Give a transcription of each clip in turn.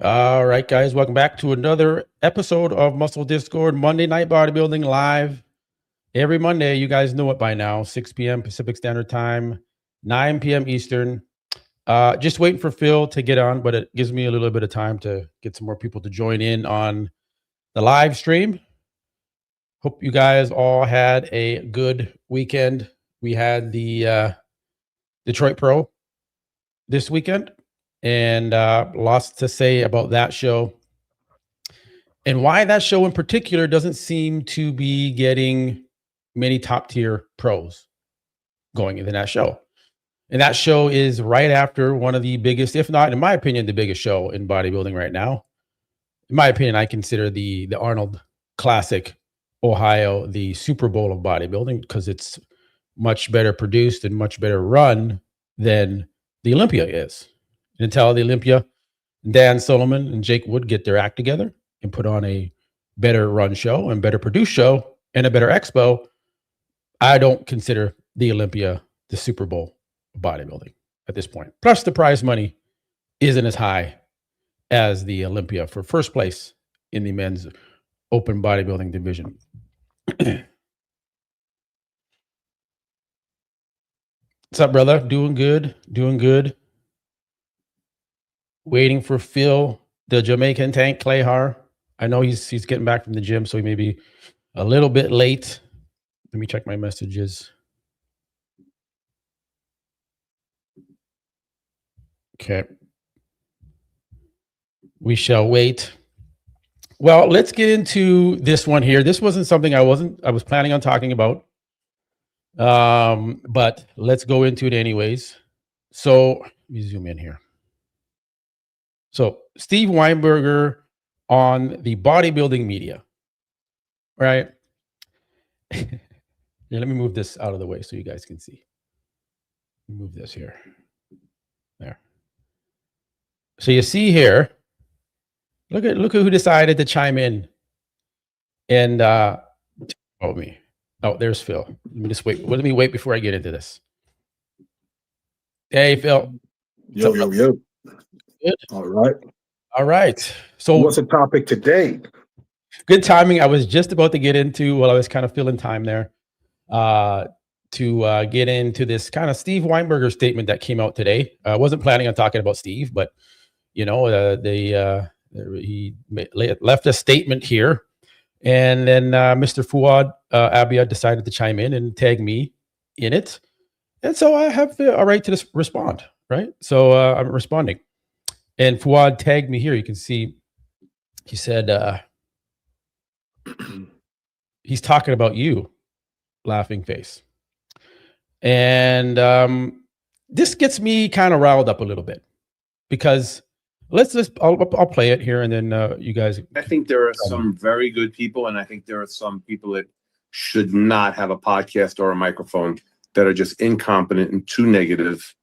All right, guys, welcome back to another episode of Muscle Discord Monday Night Bodybuilding Live. Every Monday, you guys know it by now, 6 p.m. Pacific Standard Time, 9 p.m. Eastern. Just waiting for Phil to get on, but it gives me a little bit of time to get some more people to join in on the live stream. Hope you guys all had a good weekend. We had the Detroit Pro this weekend, and lots to say about that show and why that show in particular doesn't seem to be getting many top tier pros going into that show. And that show is right after one of the biggest, if not in my opinion, the biggest show in bodybuilding right now. In my opinion, I consider the Arnold Classic Ohio the Super Bowl of bodybuilding because it's much better produced and much better run than the Olympia is. Until the Olympia, Dan Solomon and Jake Wood get their act together and put on a better run show and better produced show and a better expo, I don't consider the Olympia the Super Bowl of bodybuilding at this point. Plus, the prize money isn't as high as the Olympia for first place in the men's open bodybuilding division. What's up, brother? Doing good. Doing good. Waiting for Phil, the Jamaican Tank Clayhar. I know he's getting back from the gym, so he may be a little bit late. Let me check my messages. Okay. We shall wait. Well, let's get into this one here. This wasn't something I was planning on talking about. But let's go into it anyways. So let me zoom in here. So Steve Weinberger on the bodybuilding media, right? Here, let me move this out of the way so you guys can see. Move this here. There. So you see here, look at who decided to chime in and oh me. Oh, there's Phil. Let me just wait. Let me wait before I get into this. Hey, Phil. Yo. Good. All right. So what's the topic today? Good timing. I was just about to get into, well, I was kind of filling time there to get into this kind of Steve Weinberger statement that came out today. I wasn't planning on talking about Steve, but you know, he left a statement here, and then Mr. Fuad Abia decided to chime in and tag me in it, and so I have a right to respond, right? So I'm responding, and Fuad tagged me here. You can see he said he's talking about you, laughing face, and this gets me kind of riled up a little bit because. I'll play it here, and then you guys. I think there are some very good people, and I think there are some people that should not have a podcast or a microphone that are just incompetent and too negative,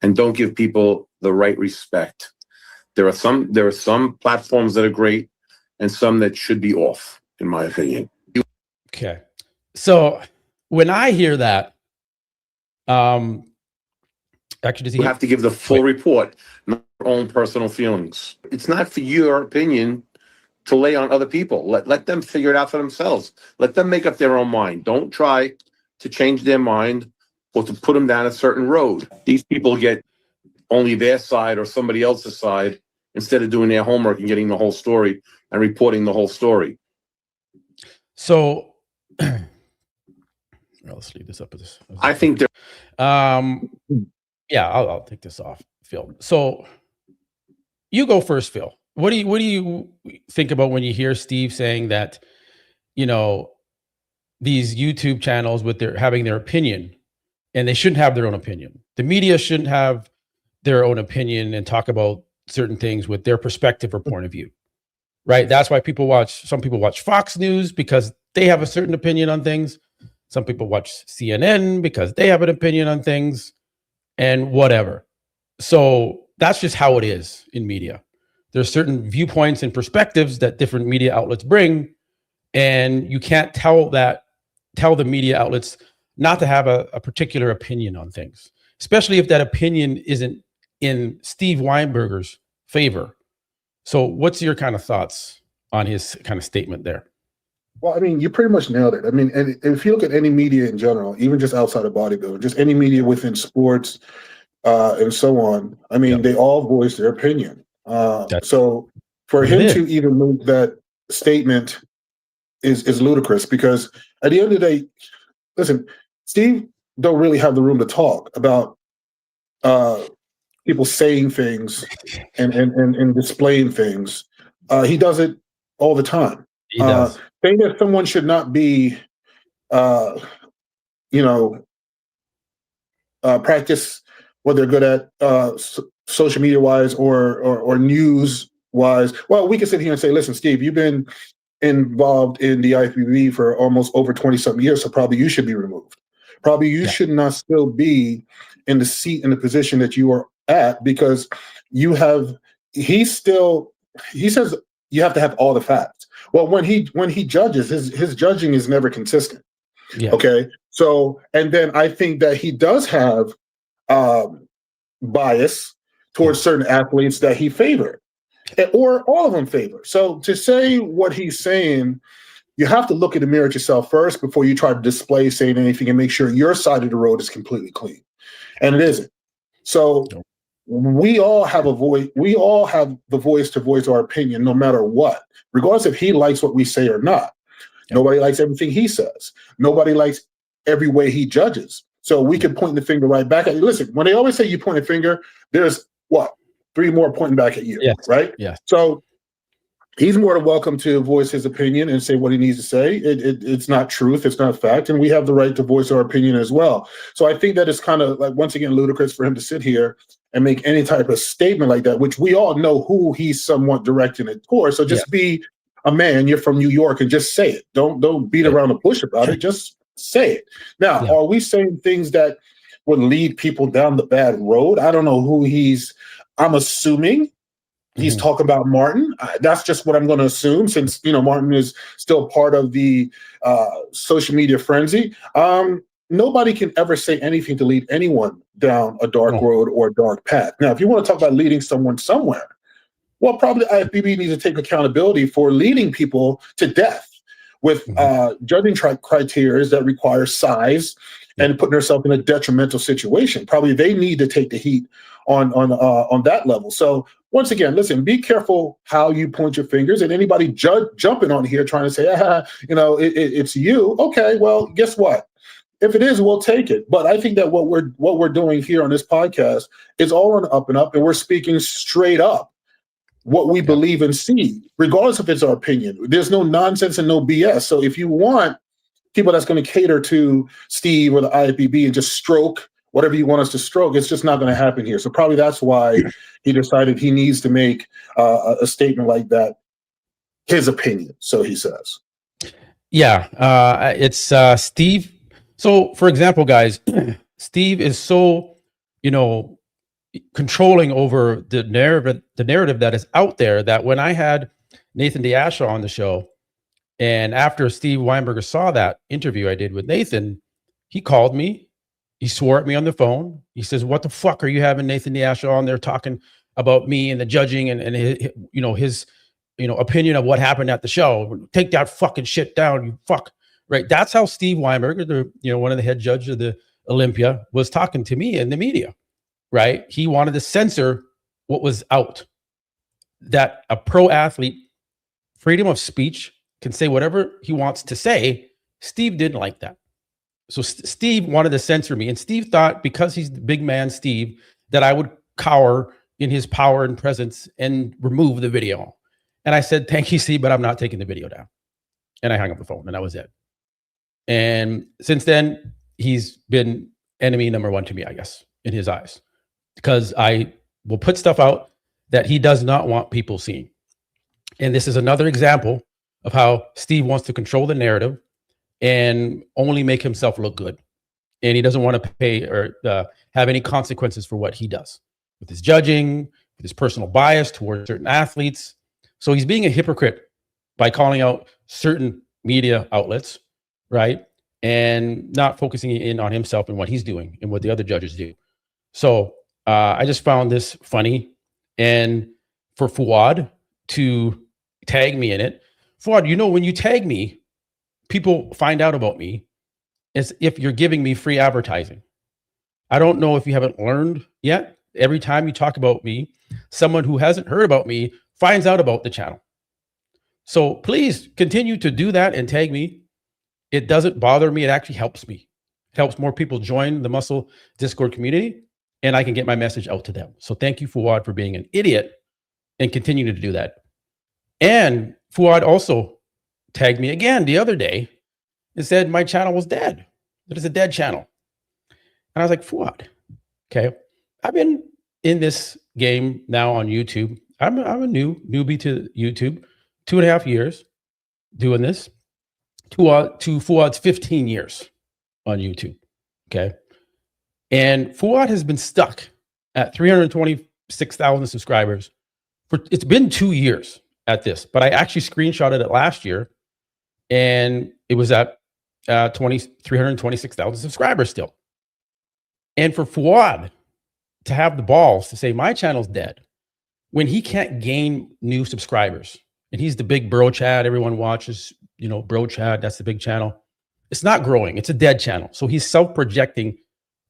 and don't give people the right respect. There are some platforms that are great, and some that should be off, in my opinion. Okay, so when I hear that, actually, does he have to give the full report, not your own personal feelings. It's not for your opinion to lay on other people. Let them figure it out for themselves. Let them make up their own mind. Don't try to change their mind or to put them down a certain road. These people get only their side or somebody else's side instead of doing their homework and getting the whole story and reporting the whole story. So let's leave this up with this. I think yeah, I'll take this off, Phil. So you go first, Phil. What do you think about when you hear Steve saying that, you know, these YouTube channels with having their opinion, and they shouldn't have their own opinion. The media shouldn't have their own opinion and talk about certain things with their perspective or point of view, right? That's why some people watch Fox News because they have a certain opinion on things. Some people watch CNN because they have an opinion on things. And whatever. So that's just how it is in media. There's certain viewpoints and perspectives that different media outlets bring, and you can't tell the media outlets not to have a particular opinion on things, especially if that opinion isn't in Steve Weinberger's favor. So what's your kind of thoughts on his kind of statement there? Well, I mean, you pretty much nailed it. I mean, and if you look at any media in general, even just outside of bodybuilding, just any media within sports and so on, I mean, they all voice their opinion. So for him to even make that statement is ludicrous, because at the end of the day, listen, Steve don't really have the room to talk about people saying things and displaying things. He does it all the time. He does. Saying that someone should not be, practice what they're good at, social media wise or news wise. Well, we can sit here and say, listen, Steve, you've been involved in the IFBB for almost over 20 something years, so probably you should be removed. Probably you should not still be in the seat, in the position that you are at, because he says you have to have all the facts. Well, when he judges, his judging is never consistent. Yeah. Okay. So, and then I think that he does have bias towards certain athletes that he favored, or all of them favor. So to say what he's saying, you have to look in the mirror at yourself first before you try to display saying anything, and make sure your side of the road is completely clean. And it isn't. So we all have a voice. We all have the voice to voice our opinion, no matter what, regardless if he likes what we say or not. Nobody likes everything he says. Nobody likes every way he judges. So we can point the finger right back at you. Listen, when they always say you point a finger, there's what? 3 more pointing back at you, right? Yeah. So he's more than welcome to voice his opinion and say what he needs to say. It's not truth, it's not fact, and we have the right to voice our opinion as well. So I think that it's kind of like, once again, ludicrous for him to sit here and make any type of statement like that, which we all know who he's somewhat directing it towards. So just be a man. You're from New York, and just say it. Don't beat around the bush about it. Just say it. Now, are we saying things that would lead people down the bad road? I don't know who I'm assuming he's talking about Martin. That's just what I'm going to assume, since Martin is still part of the social media frenzy. Nobody can ever say anything to lead anyone down a dark road or a dark path. Now, if you want to talk about leading someone somewhere, well, probably IFBB needs to take accountability for leading people to death with judging criteria that require size and putting herself in a detrimental situation. Probably they need to take the heat on that level. So once again, listen, be careful how you point your fingers, and anybody jumping on here trying to say, it's you. Okay, well, guess what? If it is, we'll take it. But I think that what we're doing here on this podcast is all on the up and up, and we're speaking straight up what we believe and see, regardless if it's our opinion. There's no nonsense and no BS. So if you want people that's going to cater to Steve or the IFBB and just stroke whatever you want us to stroke, it's just not going to happen here. So probably that's why he decided he needs to make a statement like that, his opinion, so he says. Yeah, it's Steve. So, for example, guys, Steve is so, controlling over the narrative that is out there, that when I had Nathan DeAsha on the show, and after Steve Weinberger saw that interview I did with Nathan, he called me. He swore at me on the phone. He says, "What the fuck are you having Nathan DeAsha on there talking about me and the judging and his opinion of what happened at the show? Take that fucking shit down, you fuck." Right? That's how Steve Weinberger, one of the head judges of the Olympia, was talking to me in the media. Right? He wanted to censor what was out. That a pro athlete, freedom of speech, can say whatever he wants to say. Steve didn't like that. So Steve wanted to censor me. And Steve thought, because he's the big man, Steve, that I would cower in his power and presence and remove the video. And I said, "Thank you, Steve, but I'm not taking the video down." And I hung up the phone, and that was it. And since then, he's been enemy number 1 to me, I guess, in his eyes, because I will put stuff out that he does not want people seeing. And this is another example of how Steve wants to control the narrative and only make himself look good. And he doesn't want to pay or have any consequences for what he does with his judging, with his personal bias towards certain athletes. So he's being a hypocrite by calling out certain media outlets, right? And not focusing in on himself and what he's doing and what the other judges do. So I just found this funny. And for Fuad, to tag me in it. Fuad, you know, when you tag me, people find out about me as if you're giving me free advertising. I don't know if you haven't learned yet. Every time you talk about me, someone who hasn't heard about me finds out about the channel. So please continue to do that and tag me. It doesn't bother me. It actually helps me. It helps more people join the Muscle Discord community, and I can get my message out to them. So thank you, Fuad, for being an idiot and continuing to do that. And Fuad also tagged me again the other day and said my channel was dead. It is a dead channel. And I was like, Fuad, okay, I've been in this game now on YouTube. I'm a newbie to YouTube, 2.5 years doing this. To Fuad's 15 years on YouTube, okay? And Fuad has been stuck at 326,000 subscribers it's been 2 years at this, but I actually screenshotted it last year, and it was at 326,000 subscribers still. And for Fuad to have the balls to say my channel's dead when he can't gain new subscribers, and he's the big bro Chad everyone watches, you know, bro Chad, that's the big channel. It's not growing. It's a dead channel. So he's self-projecting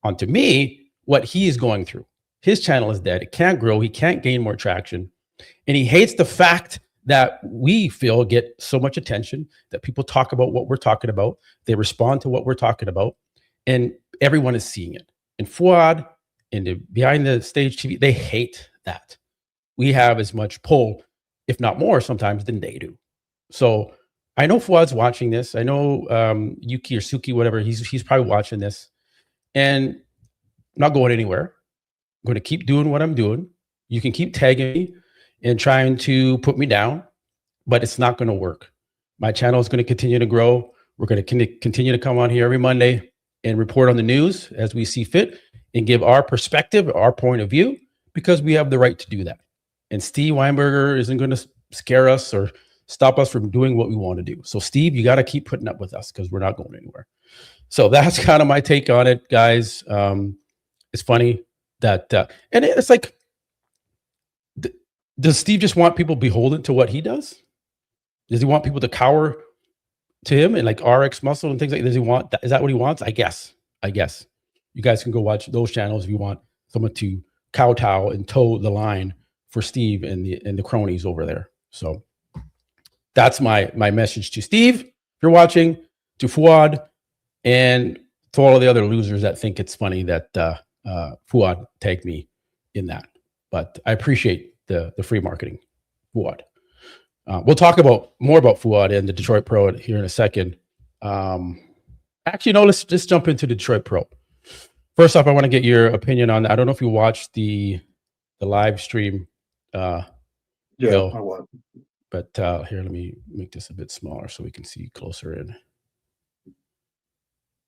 onto me what he is going through. His channel is dead. It can't grow. He can't gain more traction. And he hates the fact that we feel get so much attention, that people talk about what we're talking about. They respond to what we're talking about, and everyone is seeing it. And Fuad and the behind the stage TV, they hate that. We have as much pull, if not more sometimes, than they do. So I know Fuad's watching this. I know Yuki or Suki, whatever, he's probably watching this. And I'm not going anywhere. I'm going to keep doing what I'm doing. You can keep tagging me and trying to put me down, but it's not going to work. My channel is going to continue to grow. We're going to continue to come on here every Monday and report on the news as we see fit and give our perspective, our point of view, because we have the right to do that. And Steve Weinberger isn't going to scare us or stop us from doing what we want to do. So Steve, you got to keep putting up with us because we're not going anywhere. So that's kind of my take on it, guys. It's funny that, and it's like, does Steve just want people beholden to what he does? Does he want people to cower to him and like RX Muscle and things like that? Does he want that? Is that what he wants? I guess. You guys can go watch those channels if you want someone to kowtow and toe the line for Steve and the cronies over there. So that's my message to Steve, if you're watching, to Fuad, and to all of the other losers that think it's funny that Fuad tagged me in that. But I appreciate the free marketing, Fuad. We'll talk more about Fuad and the Detroit Pro here in a second. Actually, no, let's just jump into the Detroit Pro. First off, I want to get your opinion on that. I don't know if you watched the live stream. Yeah, Bill, I was. But here, let me make this a bit smaller so we can see closer in.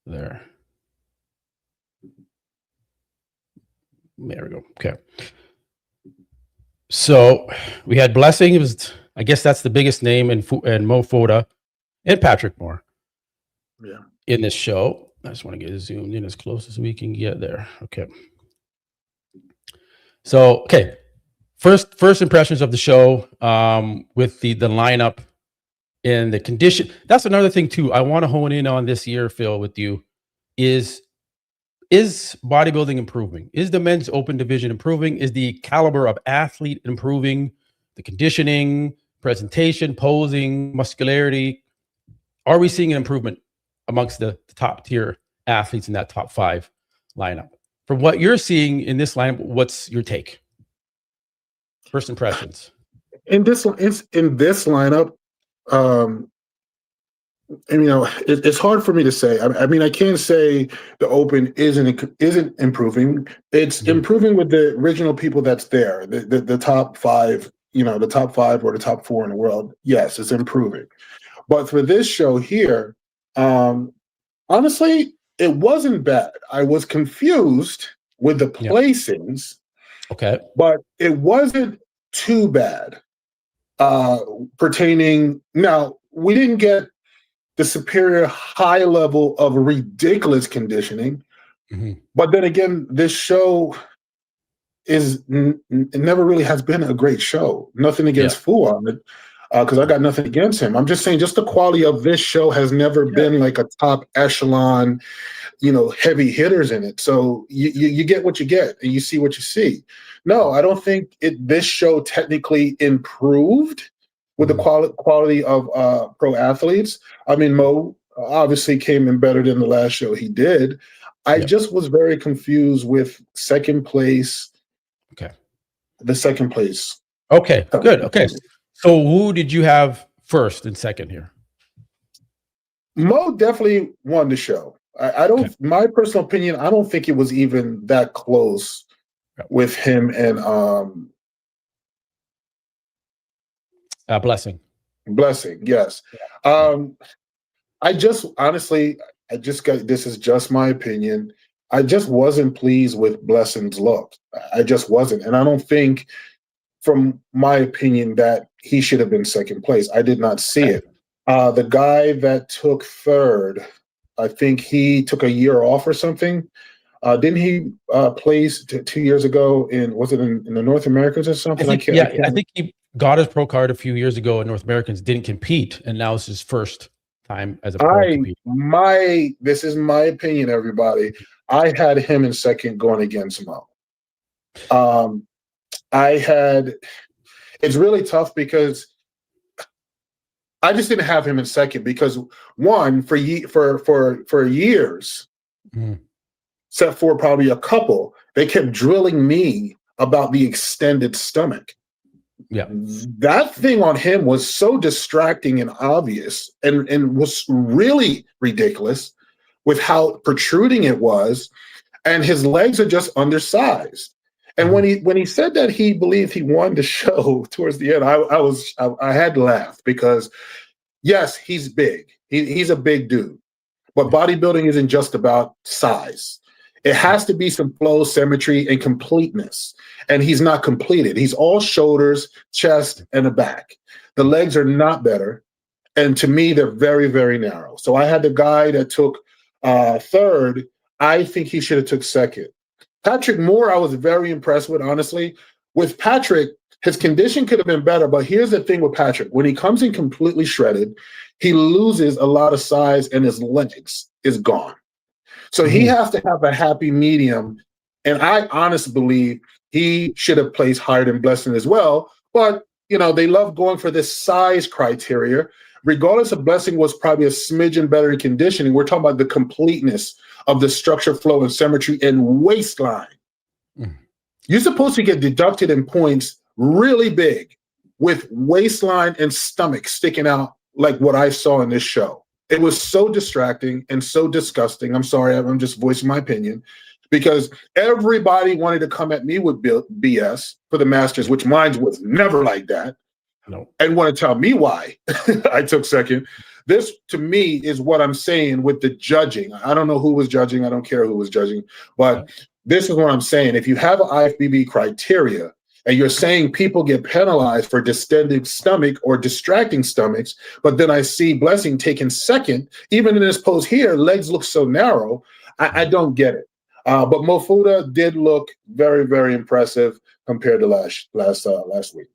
There we go. Okay. So we had Blessing. It was, I guess that's the biggest name, and Mo Foda and Patrick Moore. Yeah. In this show. I just want to get it zoomed in as close as we can get there. Okay. So, okay. First impressions of the show with the lineup and the condition. That's another thing too. I want to hone in on this year, Phil, with you. Is bodybuilding improving? Is the men's open division improving? Is the caliber of athlete improving? The conditioning, presentation, posing, muscularity. Are we seeing an improvement amongst the top tier athletes in that top 5 lineup? From what you're seeing in this lineup, what's your take? First impressions. In this lineup, and you know, it's hard for me to say. I mean, I can't say the open isn't improving. It's improving with the original people that's there. The top 5, you know, the top 5 or the top 4 in the world. Yes, it's improving. But for this show here, honestly, it wasn't bad. I was confused with the placings. Okay. But it wasn't too bad. Pertaining, now, we didn't get the superior high level of ridiculous conditioning. But then again, this show, it never really has been a great show. Nothing against Fu on it, because I got nothing against him. I'm just saying, just the quality of this show has never been like a top echelon, heavy hitters in it. So you get what you get and you see what you see. No, I don't think this show technically improved with the quality of pro athletes. I mean, Mo obviously came in better than the last show he did. I just was very confused with second place. Okay. The second place. Okay, good. Okay. So who did you have first and second here? Mo definitely won the show. I don't, my personal opinion, I don't think it was even that close with him and Blessing. Blessing, yes. I just honestly, this is just my opinion. I just wasn't pleased with Blessing's look. I just wasn't. And I don't think, from my opinion, that he should have been second place. I did not see it. The guy that took third, I think he took a year off or something. Didn't he place 2 years ago was it in the North Americans or something? I think he got his pro card a few years ago in North Americans, didn't compete, and now it's his first time as a pro compete. This is my opinion, everybody. I had him in second going against Mo. It's really tough because I just didn't have him in second because one, for years, except for probably a couple, they kept drilling me about the extended stomach. Yeah. That thing on him was so distracting and obvious and was really ridiculous with how protruding it was. And his legs are just undersized. And when he said that he believed he won the show towards the end, I had to laugh because, yes, he's big. He's a big dude. But bodybuilding isn't just about size. It has to be some flow, symmetry, and completeness. And he's not completed. He's all shoulders, chest, and a back. The legs are not better. And to me, they're very, very narrow. So I had the guy that took third. I think he should have took second. Patrick Moore, I was very impressed with, honestly. With Patrick, his condition could have been better. But here's the thing with Patrick. When he comes in completely shredded, he loses a lot of size and his legs is gone. So he has to have a happy medium. And I honestly believe he should have placed higher than Blessing as well. But, they love going for this size criteria. Regardless of Blessing was probably a smidgen better in conditioning, we're talking about the completeness of the structure, flow, and symmetry and waistline. You're supposed to get deducted in points really big with waistline and stomach sticking out like what I saw in this show. It was so distracting and so disgusting. I'm sorry, I'm just voicing my opinion, because everybody wanted to come at me with BS for the Masters, which mine was never like that. No. And want to tell me why I took second. This, to me, is what I'm saying with the judging. I don't know who was judging. I don't care who was judging. But this is what I'm saying. If you have an IFBB criteria and you're saying people get penalized for distended stomach or distracting stomachs, but then I see Blessing taking second, even in this pose here, legs look so narrow, I don't get it. But Mo Foda did look very, very impressive compared to last week.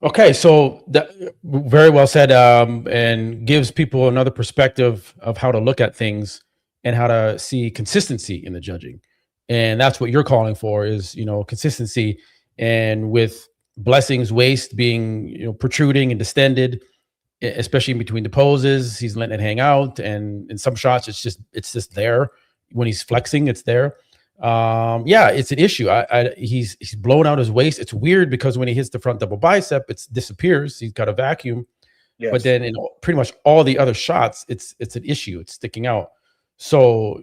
Okay, so that very well said, and gives people another perspective of how to look at things and how to see consistency in the judging. And that's what you're calling for is, consistency. And with Blessing's waist being, protruding and distended, especially in between the poses, he's letting it hang out. And in some shots, it's just there. When he's flexing, it's there. It's an issue. He's blown out his waist. It's weird because when he hits the front double bicep, it disappears. He's got a vacuum. Yes. But then in pretty much all the other shots, it's an issue. It's sticking out. So,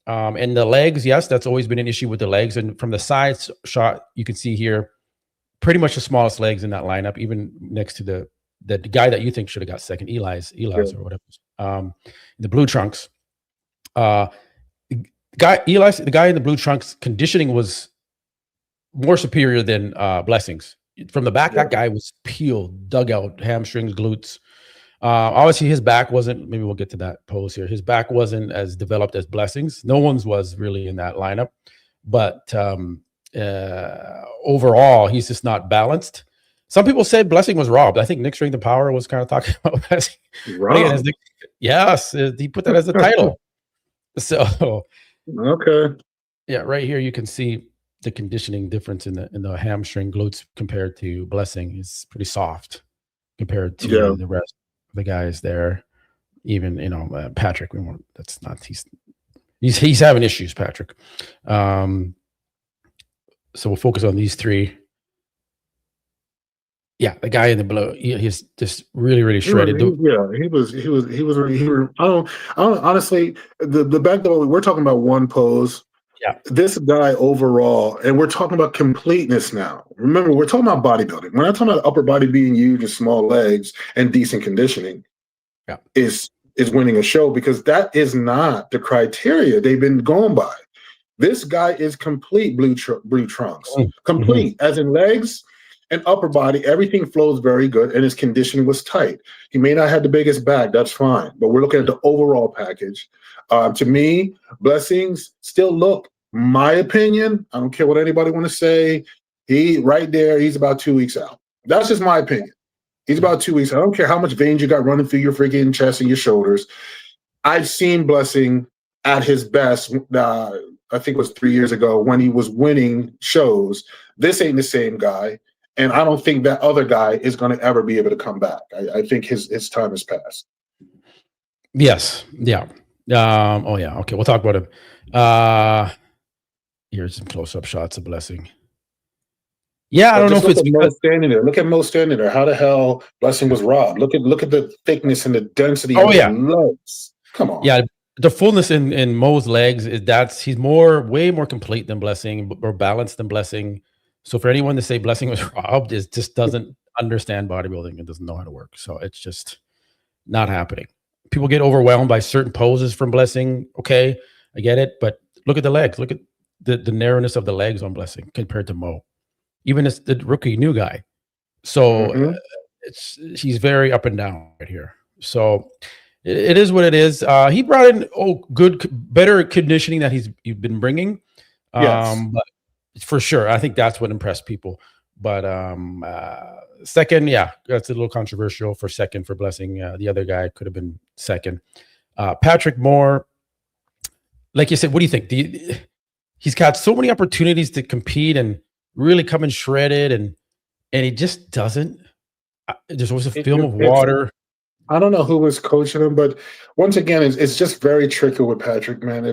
and the legs, yes, that's always been an issue with the legs. And from the side shot, you can see here, pretty much the smallest legs in that lineup, even next to the guy that you think should have got second, Eli's or whatever. The blue trunks. The guy in the blue trunks conditioning was more superior than Blessing's. From the back, that guy was peeled, dug out, hamstrings, glutes. Obviously, his back wasn't, maybe we'll get to that pose here. His back wasn't as developed as Blessing's. No one's was really in that lineup. but overall, he's just not balanced. Some people said Blessing was robbed. I think Nick Strength and Power was kind of talking about Blessing. But again, Rob. yes, he put that as a title. So Okay. yeah, right here you can see the conditioning difference in the hamstring glutes compared to Blessing is pretty soft compared to the rest of the guys there. Even Patrick, that's not he's having issues, Patrick. So we'll focus on these three. Yeah, the guy in the blue, he's just really shredded. He was. I don't honestly. The back that we're talking about one pose. Yeah, this guy overall, and we're talking about completeness now. Remember, we're talking about bodybuilding. We're not talking about upper body being huge and small legs and decent conditioning. Yeah, is winning a show, because that is not the criteria they've been going by. This guy is complete blue trunks, complete as in legs and upper body. Everything flows very good, and his conditioning was tight. He may not have the biggest back, that's fine, but we're looking at the overall package. To me, Blessings still look, my opinion, I don't care what anybody want to say, right there, he's about 2 weeks out. That's just my opinion. He's about 2 weeks. I don't care how much veins you got running through your freaking chest and your shoulders. I've seen Blessing at his best, I think it was 3 years ago, when he was winning shows. This ain't the same guy, and I don't think that other guy is going to ever be able to come back. I think his time has passed. Yes. Yeah. Oh yeah. Okay. We'll talk about him. Here's some close-up shots of Blessing. Yeah, I don't know if it's because standing there. Look at Mo standing there. How the hell Blessing was robbed? Look at the thickness and the density of his legs. Come on. Yeah, the fullness in Mo's legs he's way more complete than Blessing, more balanced than Blessing. So for anyone to say Blessing was robbed just doesn't understand bodybuilding and doesn't know how to work. So it's just not happening. People get overwhelmed by certain poses from Blessing. Okay, I get it, but look at the legs. Look at the narrowness of the legs on Blessing compared to Mo. Even as the rookie new guy. So he's very up and down right here. So it is what it is. He brought in better conditioning that he's been bringing. But for sure, I think that's what impressed people. But second, yeah, that's a little controversial for second for Blessing. The other guy could have been second. Patrick Moore, like you said, what do you think? He's got so many opportunities to compete and really come in shredded, and he just doesn't. There's always a film of water. I don't know who was coaching him, but once again, it's just very tricky with Patrick, man.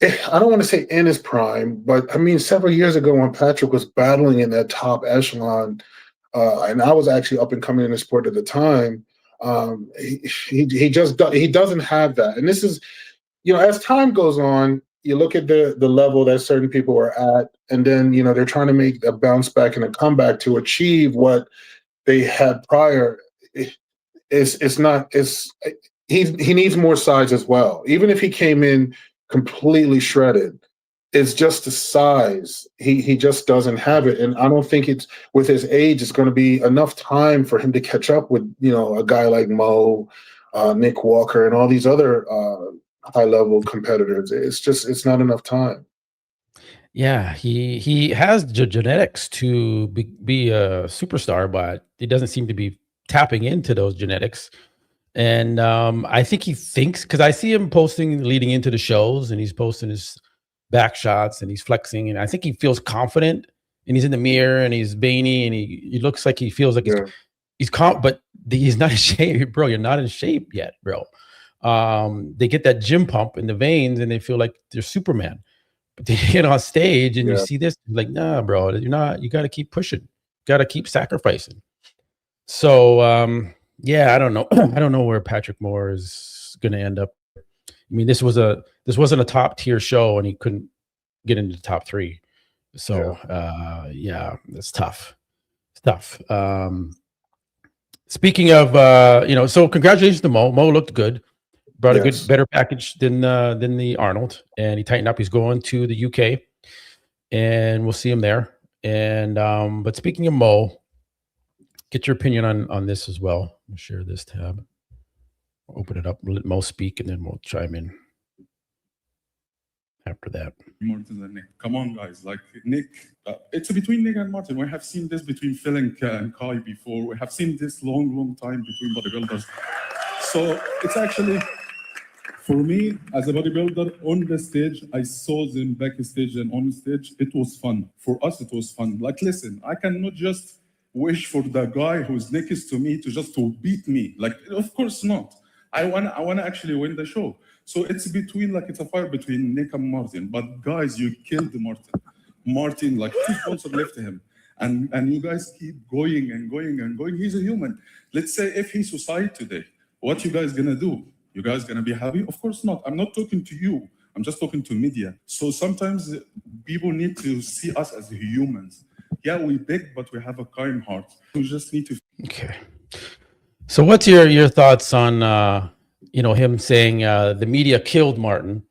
I don't want to say in his prime, but I mean, several years ago when Patrick was battling in that top echelon, and I was actually up and coming in the sport at the time, he doesn't have that. And this is, as time goes on, you look at the level that certain people are at, and then they're trying to make a bounce back and a comeback to achieve what they had prior. He needs more size as well. Even if he came in completely shredded, it's just the size. He just doesn't have it, and I don't think it's with his age. It's going to be enough time for him to catch up with a guy like Mo, Nick Walker, and all these other high-level competitors. It's not enough time. Yeah, he has genetics to be a superstar, but he doesn't seem to be tapping into those genetics. And I think he thinks, because I see him posting leading into the shows, and he's posting his back shots and he's flexing, and I think he feels confident, and he's in the mirror and he's veiny, and he looks like he feels like he's but he's not in shape, bro. You're not in shape yet, bro. They get that gym pump in the veins and they feel like they're Superman. But they get on stage and you see this, like, nah, bro, you're not. You got to keep pushing. Got to keep sacrificing. So, yeah, I don't know. I don't know where Patrick Moore is going to end up. I mean, this wasn't a top tier show, and he couldn't get into the top 3. So, yeah, it's tough. It's tough. Speaking of, so congratulations to Mo. Mo looked good. Brought a better package than the Arnold, and he tightened up. He's going to the UK, and we'll see him there. And but speaking of Mo, get your opinion on this as well. I'll share this tab. Open it up, let Mo speak, and then we'll chime in. after that. Martin and Nick. Come on, guys. Like Nick, it's between Nick and Martin. We have seen this between Phil and Kai before. We have seen this long time between bodybuilders. So it's actually, for me, as a bodybuilder on the stage, I saw them backstage and on stage. It was fun. For us, it was fun. Like, listen, I cannot just wish for the guy who's next to me to beat me. Like, of course not. I wanna actually win the show. So it's a fight between Nick and Martin. But guys, you killed Martin. Martin, like 2 sponsors left him. And you guys keep going and going and going. He's a human. Let's say if he suicide today, what you guys gonna do? You guys gonna be happy? Of course not. I'm not talking to you. I'm just talking to media. So sometimes people need to see us as humans. Yeah, we big, but we have a kind heart. We just need to. Okay. So what's your thoughts on him saying the media killed Martin,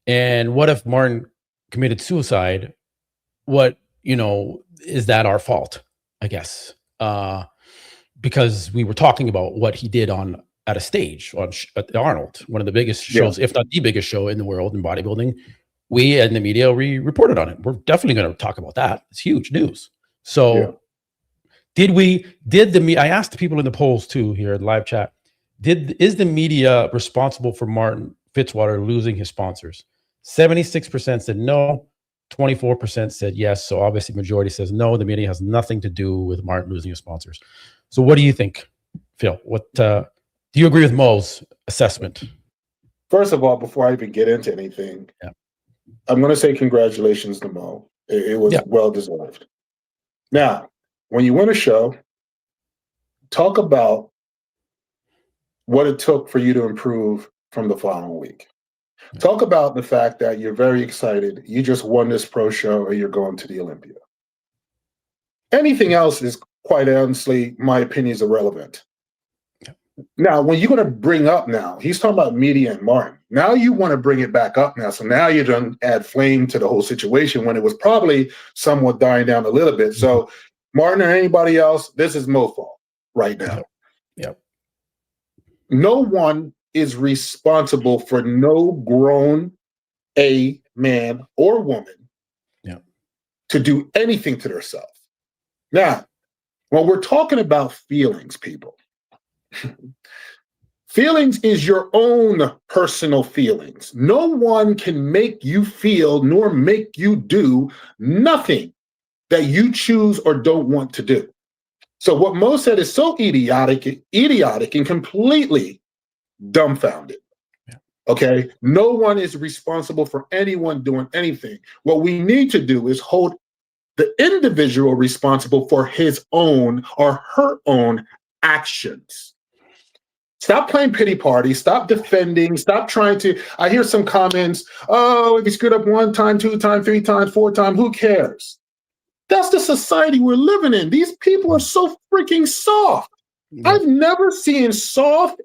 and what if Martin committed suicide? What is that our fault? I guess because we were talking about what he did at a stage at Arnold, one of the biggest shows, if not the biggest show in the world in bodybuilding. We and the media reported on it. We're definitely going to talk about that. It's huge news. So I asked the people in the polls too here in live chat, is the media responsible for Martin FITZWATER losing his sponsors? 76% said no, 24% said yes. So obviously majority says no, the media has nothing to do with Martin losing his sponsors. So what do you think, Phil? What do you agree with Mo's assessment? First of all, before I even get into anything, I'm going to say congratulations to Mo. It was well deserved. Now, when you win a show, talk about what it took for you to improve from the following week. Talk about the fact that you're very excited. You just won this pro show and you're going to the Olympia. Anything else is, quite honestly, my opinion, is irrelevant. Now, when you're going to bring up now, he's talking about media and Martin. Now you want to bring it back up now. So now you're going to add flame to the whole situation when it was probably somewhat dying down a little bit. So Martin or anybody else, this is Mo's fault right now. Yep. No one is responsible for no grown man or woman to do anything to themselves. Now, when we're talking about feelings, people, feelings is your own personal feelings. No one can make you feel nor make you do nothing that you choose or don't want to do. So what Mo said is so idiotic and completely dumbfounded. Okay? No one is responsible for anyone doing anything. What we need to do is hold the individual responsible for his own or her own actions. Stop playing pity party. Stop defending. Stop trying to. I hear some comments. Oh, if you screwed up 1 time, 2 times, 3 times, 4 times, who cares? That's the society we're living in. These people are so freaking soft. I've never seen soft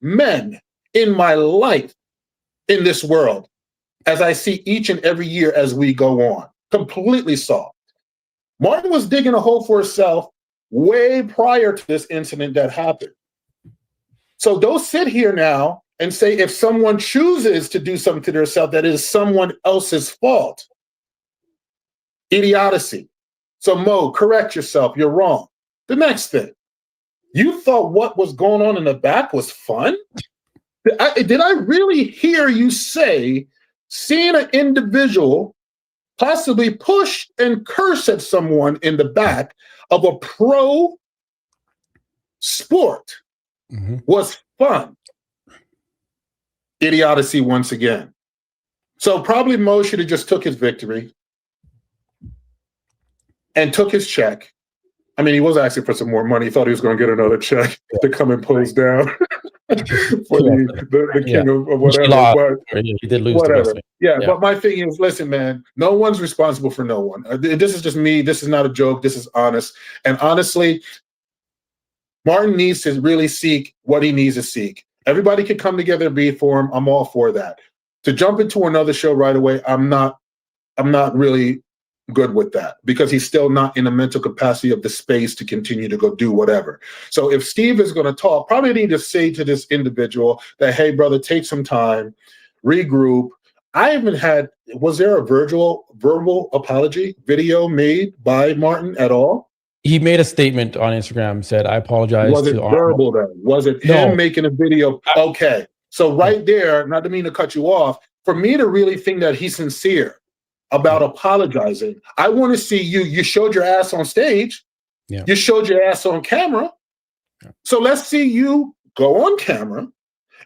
men in my life in this world as I see each and every year as we go on. Completely soft. Martin was digging a hole for himself way prior to this incident that happened. So don't sit here now and say if someone chooses to do something to themselves, that is someone else's fault. Idiocy. So Mo, correct yourself. You're wrong. The next thing, you thought what was going on in the back was fun? Did I really hear you say seeing an individual possibly push and curse at someone in the back of a pro sport was fun? Idiocy once again. So probably Mo should have just took his victory and took his check. I mean, he was asking for some more money. He thought he was going to get another check to come and pose down for the king of whatever. But he did lose. Whatever. But my thing is, listen, man, no one's responsible for no one. This is just me. This is not a joke. This is honest. And honestly, Martin needs to really seek what he needs to seek. Everybody can come together and be for him. I'm all for that. To jump into another show right away, I'm not really good with that because he's still not in the mental capacity of the space to continue to go do whatever. So if Steve is going to talk, probably need to say to this individual that, hey, brother, take some time, regroup. I haven't had, was there a verbal apology video made by Martin at all? He made a statement on Instagram, said, I apologize Was it to verbal then? Was it No. him making a video? Okay. So right there, not to mean to cut you off, for me to really think that he's sincere about apologizing, I want to see you showed your ass on stage. Yeah. You showed your ass on camera. Yeah. So let's see you go on camera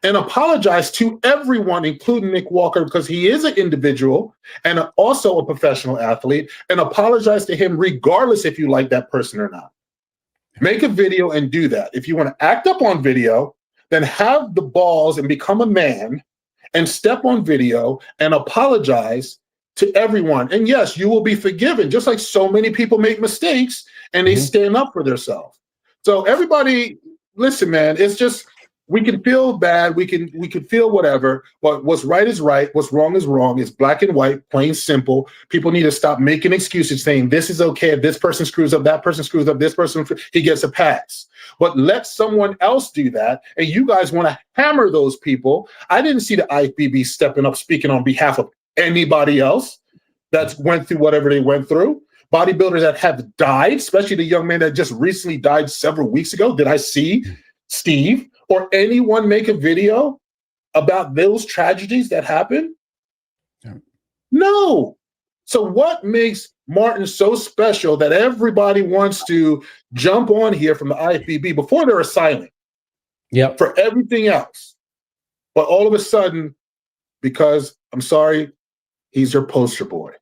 and apologize to everyone, including Nick Walker, because he is an individual and also a professional athlete, and apologize to him regardless if you like that person or not. Make a video and do that. If you want to act up on video, then have the balls and become a man and step on video and apologize to everyone. And yes, you will be forgiven, just like so many people make mistakes and they stand up for themselves. So everybody, listen, man, it's just, we can feel bad, we can feel whatever, but what's right is right, what's wrong is wrong. It's black and white, plain simple. People need to stop making excuses saying this is okay, if this person screws up, that person screws up, this person, he gets a pass. But let someone else do that, and you guys want to hammer those people. I didn't see the IFBB stepping up, speaking on behalf of anybody else that went through whatever they went through. Bodybuilders that have died, especially the young man that just recently died several weeks ago. Did I see Steve or anyone make a video about those tragedies that happened? Yeah. No. So what makes Martin so special that everybody wants to jump on here from the IFBB before they're silent for everything else? But all of a sudden, because I'm sorry, he's their poster boy.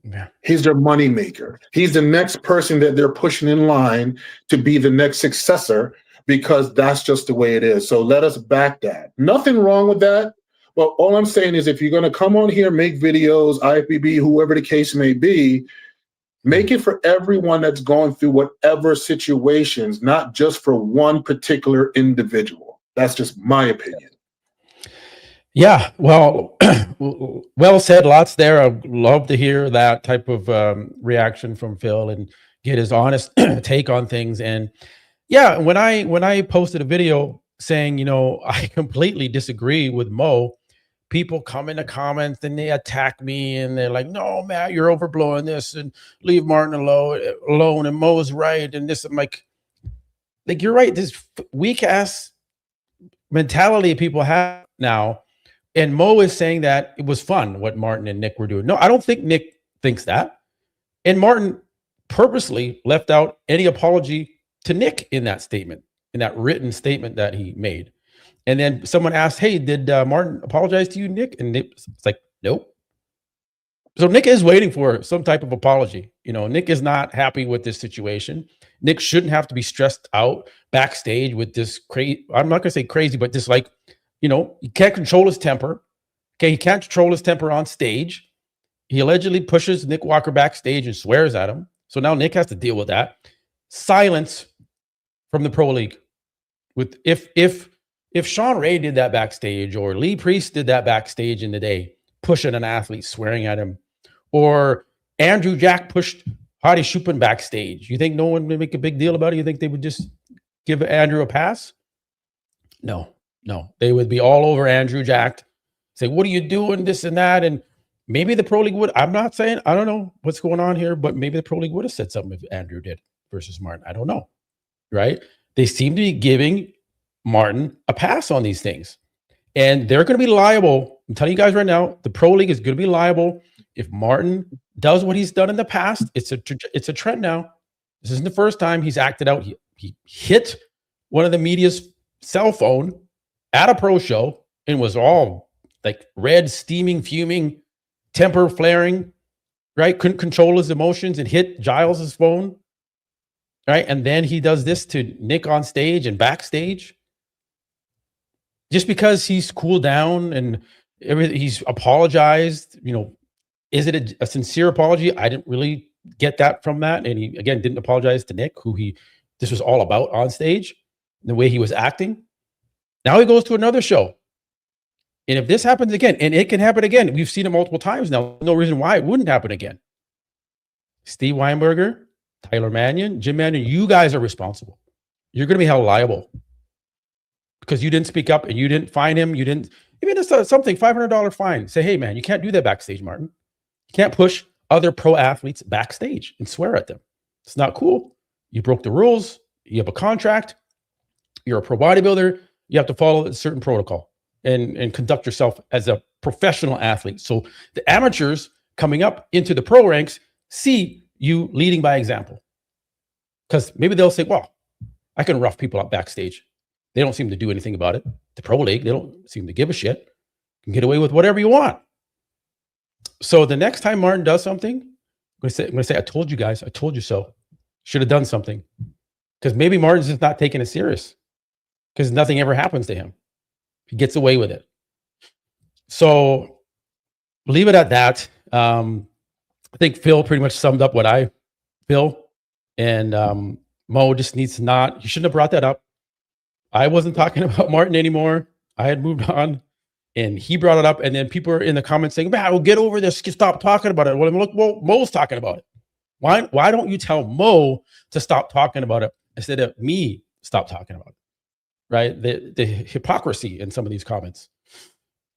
Yeah. He's their money maker. He's the next person that they're pushing in line to be the next successor, because that's just the way it is. So let us back that. Nothing wrong with that. But all I'm saying is, if you're going to come on here, make videos, IFBB, whoever the case may be, make it for everyone that's going through whatever situations, not just for one particular individual. That's just my opinion. Yeah, well, well said. Lots there. I'd love to hear that type of reaction from Phil and get his honest take on things. And yeah, when I posted a video saying, you know, I completely disagree with Mo, people come in the comments and they attack me and they're like, no, Matt, you're overblowing this and leave Martin alone and Mo's right. And this, I'm like, you're right. This weak ass mentality people have now. And Mo is saying that it was fun what Martin and Nick were doing. No, I don't think Nick thinks that. And Martin purposely left out any apology to Nick in that statement, in that written statement that he made. And then someone asked, hey, did Martin apologize to you, Nick? And it's like, nope. So Nick is waiting for some type of apology. You know, Nick is not happy with this situation. Nick shouldn't have to be stressed out backstage with this crazy, I'm not going to say crazy, but just like, you know, he can't control his temper. Okay, he can't control his temper on stage. He allegedly pushes Nick Walker backstage and swears at him. So now Nick has to deal with that. Silence from the Pro League. With if Sean Ray did that backstage, or Lee Priest did that backstage in the day, pushing an athlete, swearing at him, or Andrew Jack pushed Hadi Chupin backstage, you think no one would make a big deal about it? You think they would just give Andrew a pass? No. They would be all over Andrew Jack, say, what are you doing, this and that? And maybe the Pro League would, I'm not saying, I don't know what's going on here, but maybe the Pro League would have said something if Andrew did versus Martin. I don't know, right? They seem to be giving Martin a pass on these things. And they're going to be liable. I'm telling you guys right now, the Pro League is going to be liable if Martin does what he's done in the past. It's a trend now. This isn't the first time he's acted out. He hit one of the media's cell phone at a pro show and was all like red, steaming, fuming, temper flaring, right? Couldn't control his emotions and hit Giles's phone, right? And then he does this to Nick on stage and backstage. Just because he's cooled down and everything, he's apologized, you know, is it a sincere apology? I didn't really get that from that. And he, again, didn't apologize to Nick, who this was all about on stage, the way he was acting. Now he goes to another show. And if this happens again, and it can happen again, we've seen it multiple times now, no reason why it wouldn't happen again. Steve Weinberger, Tyler Mannion, Jim Mannion, you guys are responsible. You're going to be held liable because you didn't speak up and you didn't find him. You didn't even just something $500 fine. Say, hey man, you can't do that backstage, Martin. You can't push other pro athletes backstage and swear at them. It's not cool. You broke the rules. You have a contract. You're a pro bodybuilder. You have to follow a certain protocol and conduct yourself as a professional athlete. So the amateurs coming up into the pro ranks see you leading by example. Because maybe they'll say, well, I can rough people up backstage. They don't seem to do anything about it. The pro league, they don't seem to give a shit. You can get away with whatever you want. So the next time Martin does something, I'm going to say, I told you guys, I told you so. Should have done something. Because maybe Martin's just not taking it serious. Because nothing ever happens to him. He gets away with it. So leave it at that. I think Phil pretty much summed up what I feel. And Mo just needs to not, you shouldn't have brought that up. I wasn't talking about Martin anymore. I had moved on. And he brought it up. And then people are in the comments saying, man, we'll get over this. Stop talking about it. Well, look, Mo's talking about it. Why don't you tell Mo to stop talking about it instead of me stop talking about it? Right? The hypocrisy in some of these comments.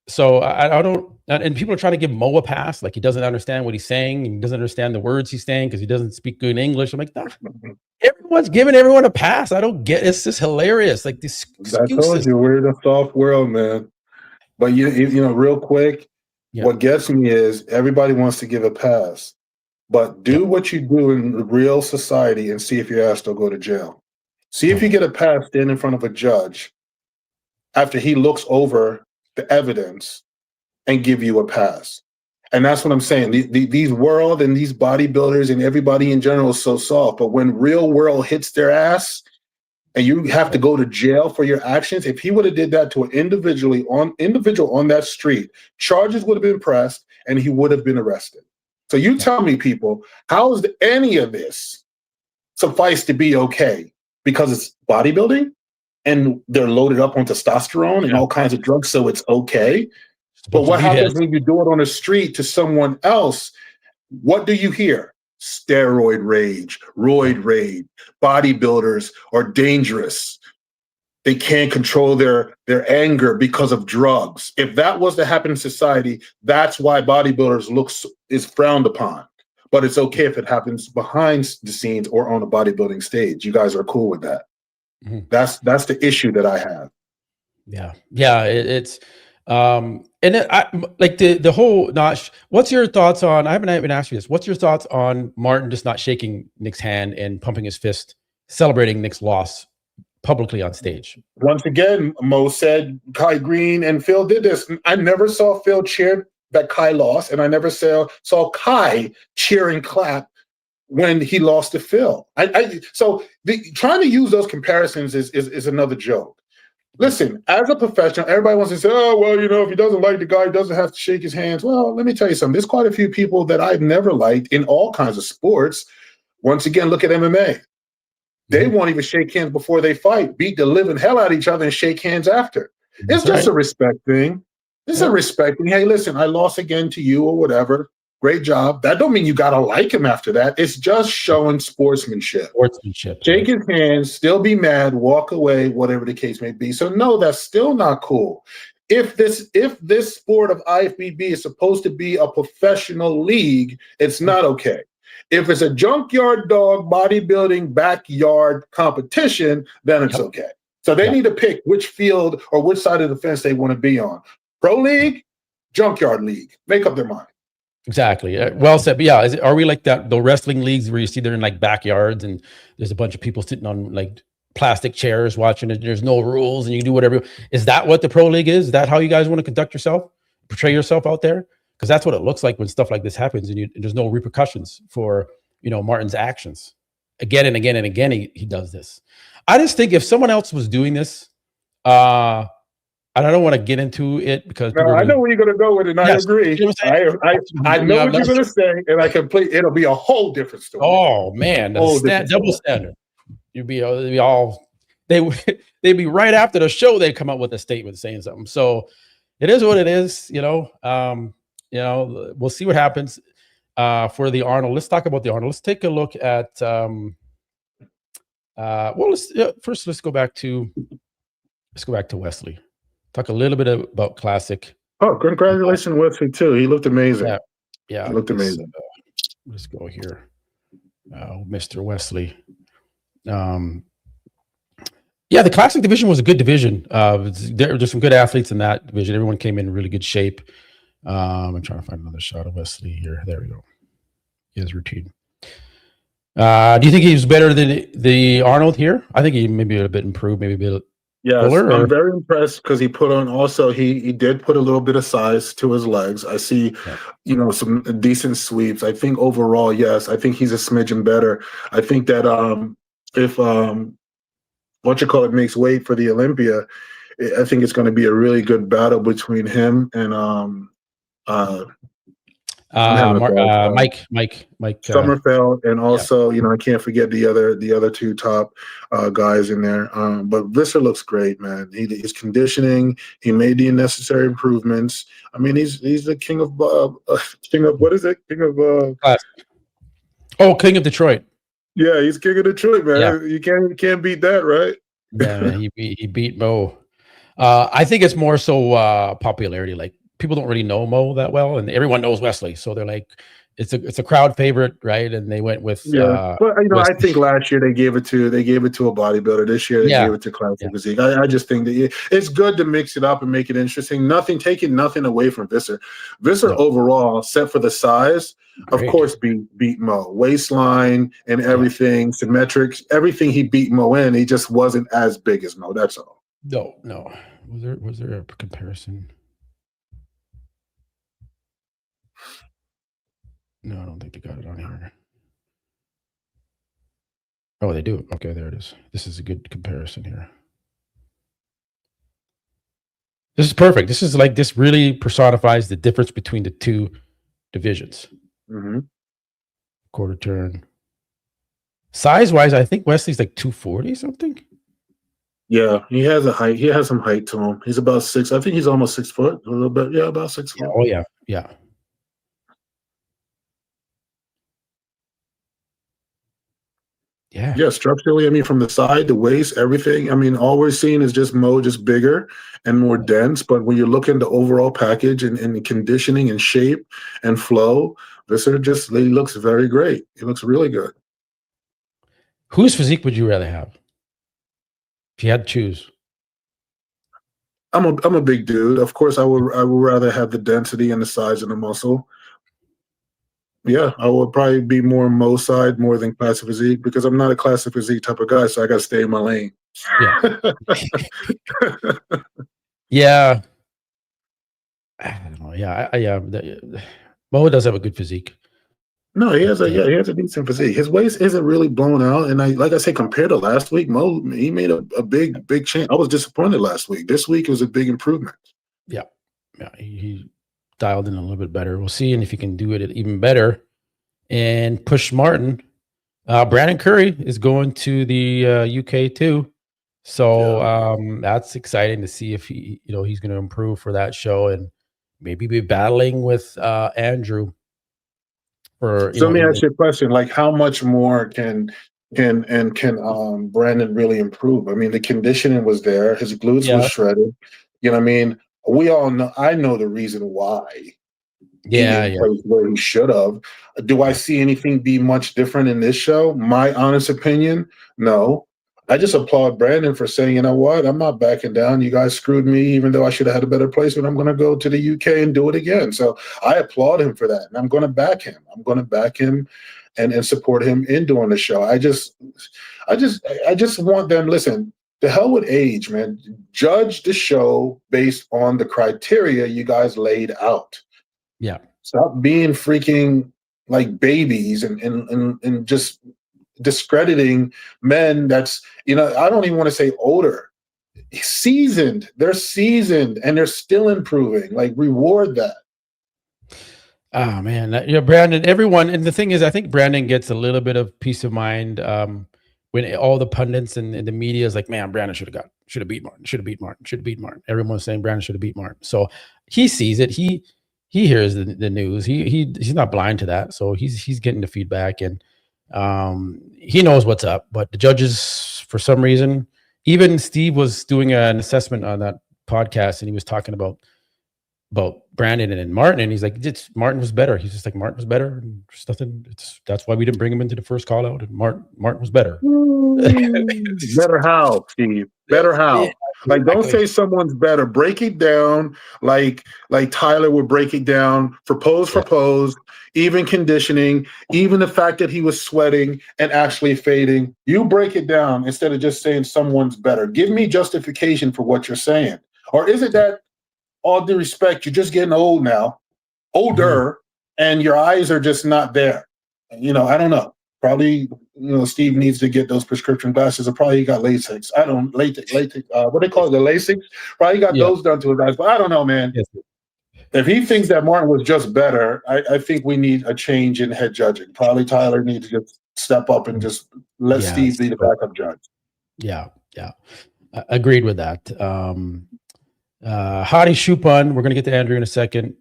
So I don't, and people are trying to give Mo a pass, like he doesn't understand what he's saying, and he doesn't understand the words he's saying because he doesn't speak good English. I'm like, no, everyone's giving everyone a pass. I don't get it. It's just hilarious. Like these excuses. I told you, we're in a soft world, man. But you know, real quick, what gets me is everybody wants to give a pass, but do what you do in real society and see if your ass don't go to jail. See if you get a pass stand in front of a judge after he looks over the evidence and give you a pass. And that's what I'm saying. These world and these bodybuilders and everybody in general is so soft. But when real world hits their ass and you have to go to jail for your actions, if he would have did that to an individual on that street, charges would have been pressed and he would have been arrested. So you tell me, people, how is any of this suffice to be okay? Because it's bodybuilding and they're loaded up on testosterone and all kinds of drugs, so it's okay. But what happens when you do it on the street to someone else? What do you hear? Steroid rage, roid rage, bodybuilders are dangerous. They can't control their anger because of drugs. If that was to happen in society, that's why bodybuilders is frowned upon. But it's okay if it happens behind the scenes or on a bodybuilding stage. You guys are cool with that. Mm-hmm. That's the issue that I have. Yeah. It's and like the whole notch. What's your thoughts on? I haven't even asked you this. What's your thoughts on Martin just not shaking Nick's hand and pumping his fist, celebrating Nick's loss publicly on stage? Once again, Mo said Kai Green and Phil did this. I never saw Phil cheer that Kai lost, and I never saw Kai cheer and clap when he lost to Phil. So trying to use those comparisons is another joke. Listen, as a professional, everybody wants to say, oh, well, you know, if he doesn't like the guy, he doesn't have to shake his hands. Well, let me tell you something. There's quite a few people that I've never liked in all kinds of sports. Once again, look at MMA. They won't even shake hands before they fight, beat the living hell out of each other and shake hands after. It's just a respect thing. It's a respect thing. Hey, listen, I lost again to you or whatever. Great job. That don't mean you got to like him after that. It's just showing sportsmanship. Shake his hand, still be mad, walk away, whatever the case may be. So no, that's still not cool. If this sport of IFBB is supposed to be a professional league, it's not okay. If it's a junkyard dog bodybuilding backyard competition, then it's okay. So they need to pick which field or which side of the fence they want to be on. Pro league, junkyard league. Make up their mind. Exactly. Well said. But yeah, are we like that? The wrestling leagues where you see they're in like backyards and there's a bunch of people sitting on like plastic chairs watching it. There's no rules and you can do whatever. Is that what the pro league is? Is that how you guys want to conduct yourself? Portray yourself out there? Because that's what it looks like when stuff like this happens and there's no repercussions for, you know, Martin's actions. Again and again and again, he does this. I just think if someone else was doing this, and I don't want to get into it because I know where you're going to go with it, and I agree. You know I know what you're going to say, and it'll be a whole different story. Oh man, double standard. They'd be right after the show. They'd come up with a statement saying something. So it is what it is. You know, we'll see what happens for the Arnold. Let's talk about the Arnold. Let's take a look at. Let's go back to Wesley. talk a little bit about Classic. Oh, congratulations, Wesley, too. He looked amazing. Yeah. He looked amazing. Let's go here. Mr. Wesley. Yeah, the Classic division was a good division. There's some good athletes in that division. Everyone came in really good shape. I'm trying to find another shot of Wesley here. There we go. His routine. Do you think he was better than the Arnold here? I think he maybe a bit improved, maybe a bit. Yes, fuller, I'm very impressed because he put on also he did put a little bit of size to his legs. I see, some decent sweeps. I think overall, yes, I think he's a smidgen better. I think that if makes weight for the Olympia, I think it's going to be a really good battle between him and Mike Summerfeld, and also I can't forget the other two top guys in there. But Visser looks great, man. His conditioning, he made the necessary improvements. I mean, he's the king of what is it? King of King of Detroit. Yeah, he's king of Detroit, man. Yeah. You can't beat that, right? Yeah, man, he beat Mo. I think it's more so popularity. Like, people don't really know Mo that well, and everyone knows Wesley, so they're like, it's a crowd favorite, right? And they went with but I think last year they gave it to a bodybuilder. This year they gave it to Classic Physique. I just think that it's good to mix it up and make it interesting. Taking nothing away from Visser. Overall, set for the size, of course, beat Mo. Waistline and everything, symmetric, everything he beat Mo in. He just wasn't as big as Mo. That's all. No. Was there a comparison? No, I don't think they got it on here. Oh, they do. Okay, there it is. This is a good comparison here. This is perfect. This really personifies the difference between the two divisions. Mm-hmm. Quarter turn. Size-wise, I think Wesley's like 240 something. Yeah, he has a height. He has some height to him. He's about 6. I think he's almost 6 foot. A little bit. Yeah, about 6 foot. Oh yeah. Yeah, structurally, I mean, from the side, the waist, everything. I mean, all we're seeing is just Mo, just bigger and more dense. But when you look at the overall package and conditioning and shape and flow, Visser he looks very great. He looks really good. Whose physique would you rather have if you had to choose? I'm a big dude. Of course, I would rather have the density and the size of the muscle. Yeah, I would probably be more Mo side more than Classic Physique because I'm not a Classic Physique type of guy, so I got to stay in my lane. Yeah. I don't know. Yeah. Mo does have a good physique. No, he has a decent physique. His waist isn't really blown out, and like I said, compared to last week, Mo he made a big change. I was disappointed last week. This week was a big improvement. Yeah, he dialed in a little bit better. We'll see, and if he can do it even better and push Martin. Brandon Curry is going to the UK too, so that's exciting to see if he's going to improve for that show and maybe be battling with Andrew. So let me ask you a question: like, how much more can Brandon really improve? I mean, the conditioning was there. His glutes was shredded. You know what I mean? We all know. I know the reason why. He didn't play where he should have. Do I see anything be much different in this show? My honest opinion, no. I just applaud Brandon for saying, you know what, I'm not backing down. You guys screwed me, even though I should have had a better placement. I'm going to go to the UK and do it again. So I applaud him for that, and I'm going to back him. I'm going to back him and support him in doing the show. I just want them. Listen, the hell with age, man. Judge the show based on the criteria you guys laid out. Yeah. Stop being freaking like babies and just discrediting men that's, I don't even want to say older. Seasoned. They're seasoned and they're still improving. Like, reward that. Oh man, Brandon, everyone, and the thing is, I think Brandon gets a little bit of peace of mind when all the pundits and the media is like, man, Brandon should have beat Martin. Everyone's saying Brandon should have beat Martin. So he sees it. He hears the news. He's not blind to that. So he's getting the feedback and he knows what's up. But the judges, for some reason, even Steve was doing an assessment on that podcast, and he was talking about Brandon and Martin, and he's like, Martin was better. He's just like, Martin was better, and there's nothing. That's why we didn't bring him into the first call out. And Martin was better. Better how, Steve? Better how? Yeah, Like, don't exactly. say someone's better. Break it down like Tyler would break it down for pose, even conditioning, even the fact that he was sweating and actually fading. You break it down instead of just saying someone's better. Give me justification for what you're saying. Or is it that, all due respect, you're just getting old now, older, and your eyes are just not there? I don't know. Probably, Steve needs to get those prescription glasses, or probably he got LASIK. LASIK. What they call it, the LASIK? Probably got those done to his eyes. But I don't know, man. Yes. If he thinks that Martin was just better, I think we need a change in head judging. Probably Tyler needs to just step up and just let Steve be the backup judge. Yeah. Agreed with that. Hadi Chupin, we're going to get to Andrew in a second.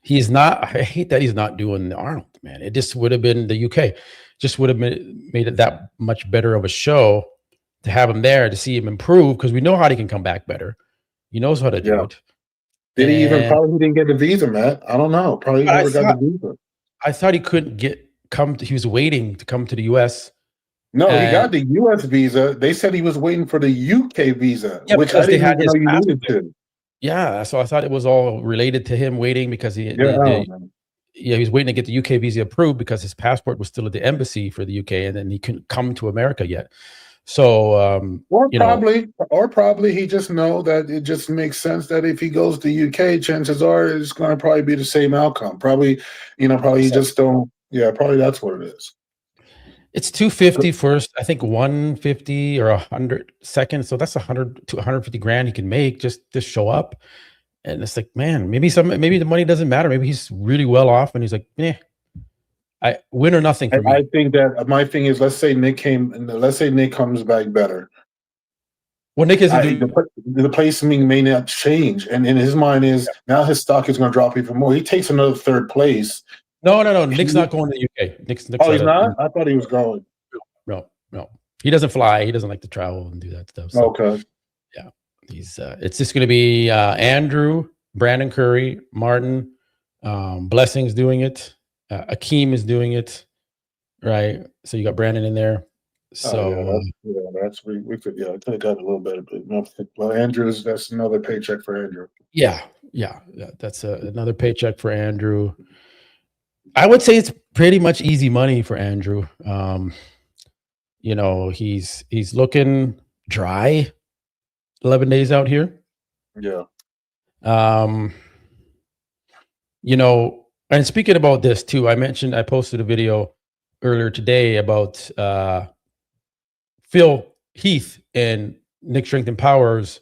He's not, I hate that he's not doing the Arnold, man. It just would have been the UK, just would have made it that much better of a show to have him there, to see him improve, because we know Hadi can come back better. He knows how to do it. Did he even, probably didn't get the visa, Matt? I don't know. Probably never got the visa. I thought he couldn't he was waiting to come to the US. No, he got the US visa. They said he was waiting for the UK visa, which I didn't even know you needed to. Yeah, so I thought it was all related to him waiting because he was waiting to get the UK visa approved because his passport was still at the embassy for the UK, and then he couldn't come to America yet. So, or probably he just know that it just makes sense that if he goes to UK, chances are it's going to probably be the same outcome. Probably he just don't. Yeah, probably that's what it is. It's 250 first, I think 150 or 100 second. So that's 100 to 150 grand he can make just to show up. And it's like, man, maybe the money doesn't matter. Maybe he's really well off and he's like, I win or nothing for me. I think that my thing is, let's say Nick comes back better. Well, Nick isn't the placing may not change. And in his mind is now his stock is going to drop even more. He takes another third place. No. Nick's not going to the UK. Nick's he's not? I thought he was going. No. He doesn't fly. He doesn't like to travel and do that stuff. So, okay. Yeah. He's it's just going to be Andrew, Brandon Curry, Martin, Blessing's doing it. Akeem is doing it. Right. So you got Brandon in there. So we could I could have got a little bit. Well, Andrew's, that's another paycheck for Andrew. Yeah. That's another paycheck for Andrew. I would say it's pretty much easy money for Andrew. He's looking dry 11 days out here. Yeah. And speaking about this too, I posted a video earlier today about Phil Heath and Nick Strength and Power's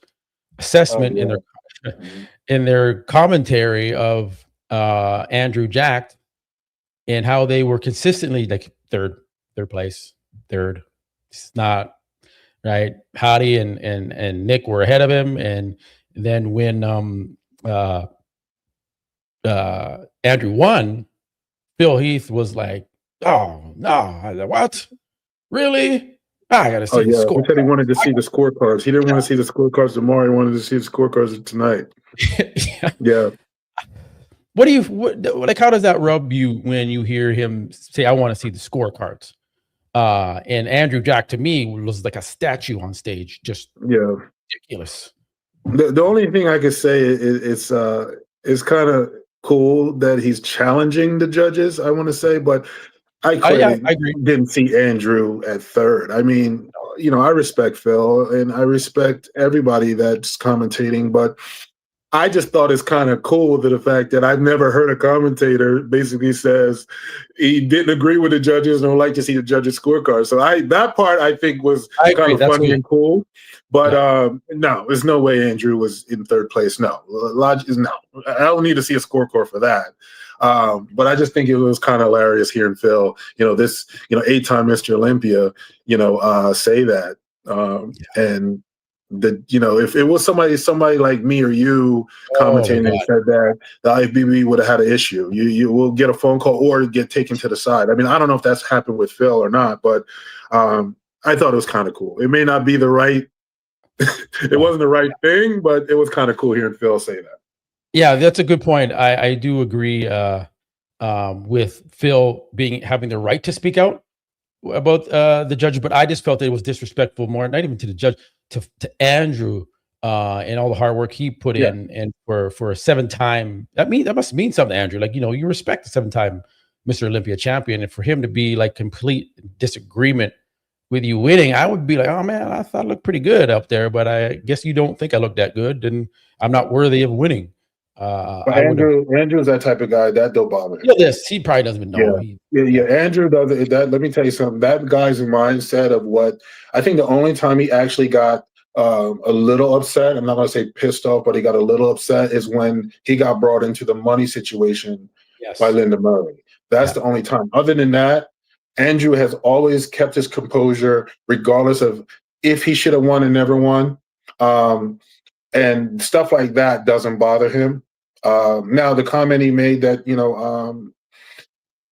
assessment in their commentary of Andrew Jacked, and how they were consistently like third place. It's not right. Hadi and Nick were ahead of him, and then when Andrew won, Phil Heath was like, "Oh no, what? Really? I gotta see the score." He said he wanted to see the scorecards. He didn't want to see the scorecards tomorrow. He wanted to see the scorecards tonight. Yeah. How does that rub you when you hear him say, "I want to see the scorecards"? And Andrew Jack, to me, was like a statue on stage, just ridiculous. The only thing I could say is it's kind of cool that he's challenging the judges, I want to say, but I agree. Didn't see Andrew at third. I mean, I respect Phil and I respect everybody that's commentating, but I just thought it's kind of cool the fact that I've never heard a commentator basically says he didn't agree with the judges and would like to see the judges' scorecard. So that part I think was kind of funny and cool. But no, there's no way Andrew was in third place. No, logic is no. I don't need to see a scorecard for that. But I just think it was kind of hilarious hearing Phil, this, 8-time Mr. Olympia, say that. And if it was somebody like me or you commentating and said that, the IFBB would have had an issue. You will get a phone call or get taken to the side. I mean, I don't know if that's happened with Phil or not, but I thought it was kind of cool. It may not be the right it wasn't the right thing, but it was kind of cool hearing Phil say that. Yeah, that's a good point. I do agree with Phil having the right to speak out about the judge, but I just felt that it was disrespectful, more not even to the judge, to Andrew and all the hard work he put in, and for a 7-time, that must mean something to Andrew. Like, you respect the 7-time Mr. Olympia champion, and for him to be like complete disagreement with you winning, I would be like, oh man, I thought I looked pretty good up there, but I guess you don't think I look that good, and I'm not worthy of winning. But Andrew's that type of guy that don't bother him. Yes, he probably doesn't even know. Yeah. Andrew does that. Let me tell you something. That guy's mindset of what I think the only time he actually got a little upset, I'm not going to say pissed off, but he got a little upset, is when he got brought into the money situation by Linda Murray. That's the only time. Other than that, Andrew has always kept his composure, regardless of if he should have won and never won. And stuff like that doesn't bother him. Now, the comment he made that,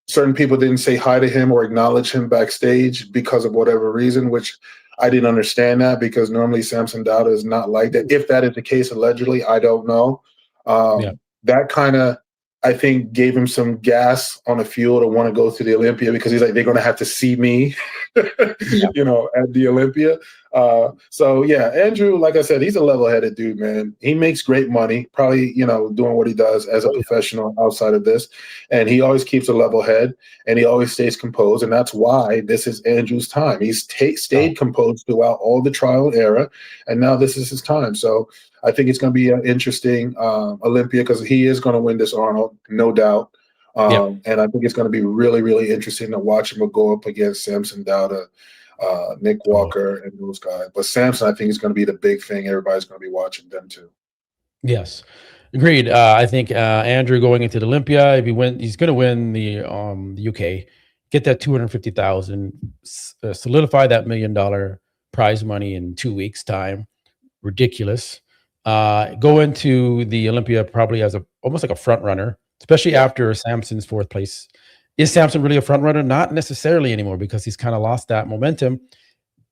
certain people didn't say hi to him or acknowledge him backstage because of whatever reason, which I didn't understand that, because normally Samson Dauda is not like that. If that is the case, allegedly, I don't know. That kind of, I think, gave him some gas on the fuel to want to go to the Olympia, because he's like, they're going to have to see me, at the Olympia. So yeah, Andrew, like I said, he's a level-headed dude, man. He makes great money, probably, doing what he does as a professional outside of this. And he always keeps a level head, and he always stays composed. And that's why this is Andrew's time. He's stayed composed throughout all the trial era, and now this is his time. So I think it's going to be an interesting Olympia, because he is going to win this, Arnold, no doubt. And I think it's going to be really, really interesting to watch him go up against Samson Dauda, Nick Walker, and those guys. But Samson, I think, is going to be the big thing. Everybody's going to be watching them too. Yes, agreed. I think Andrew going into the Olympia, if he win, he's going to win the UK, get that $250,000, solidify that $1 million prize money in 2 weeks' time. Ridiculous. Go into the Olympia probably as almost like a front runner, especially after Samson's 4th place. Is Samson really a front runner? Not necessarily anymore, because he's kind of lost that momentum.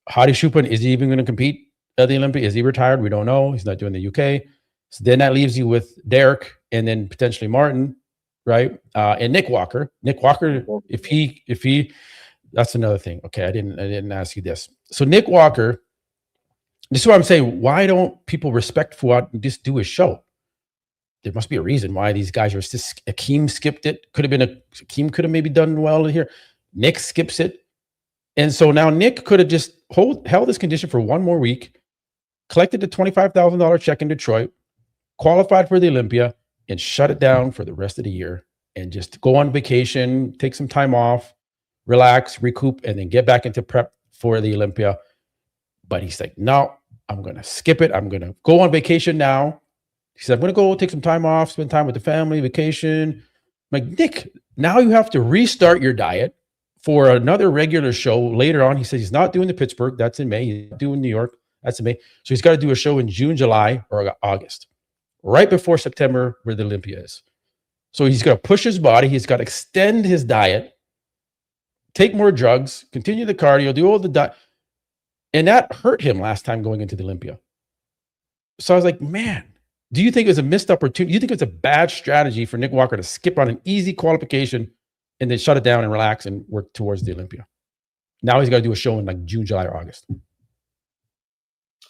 Hadi Choopan, is he even going to compete at the Olympia? Is he retired? We don't know. He's not doing the UK. So then that leaves you with Derek, and then potentially Martin, right? And Nick Walker. Nick Walker, if he, that's another thing. Okay, I didn't ask you this. So Nick Walker, this is what I'm saying. Why don't people respect Fuad and just do his show? There must be a reason why these guys are just. Akeem skipped it. Akeem could have maybe done well here. Nick skips it. And so now Nick could have just held his condition for 1 more week, collected the $25,000 check in Detroit, qualified for the Olympia, and shut it down for the rest of the year, and just go on vacation, take some time off, relax, recoup, and then get back into prep for the Olympia. But he's like, no, I'm going to skip it. I'm going to go on vacation now. He said, I'm going to go take some time off, spend time with the family, vacation. I'm like, Nick, now you have to restart your diet for another regular show later on. He says he's not doing the Pittsburgh. That's in May. He's doing New York. That's in May. So he's got to do a show in June, July, or August, right before September, where the Olympia is. So he's got to push his body. He's got to extend his diet, take more drugs, continue the cardio, do all the diet. And that hurt him last time going into the Olympia. So I was like, man, do you think it was a missed opportunity? Do you think it's a bad strategy for Nick Walker to skip on an easy qualification and then shut it down and relax and work towards the Olympia? Now he's got to do a show in like June, July, or August.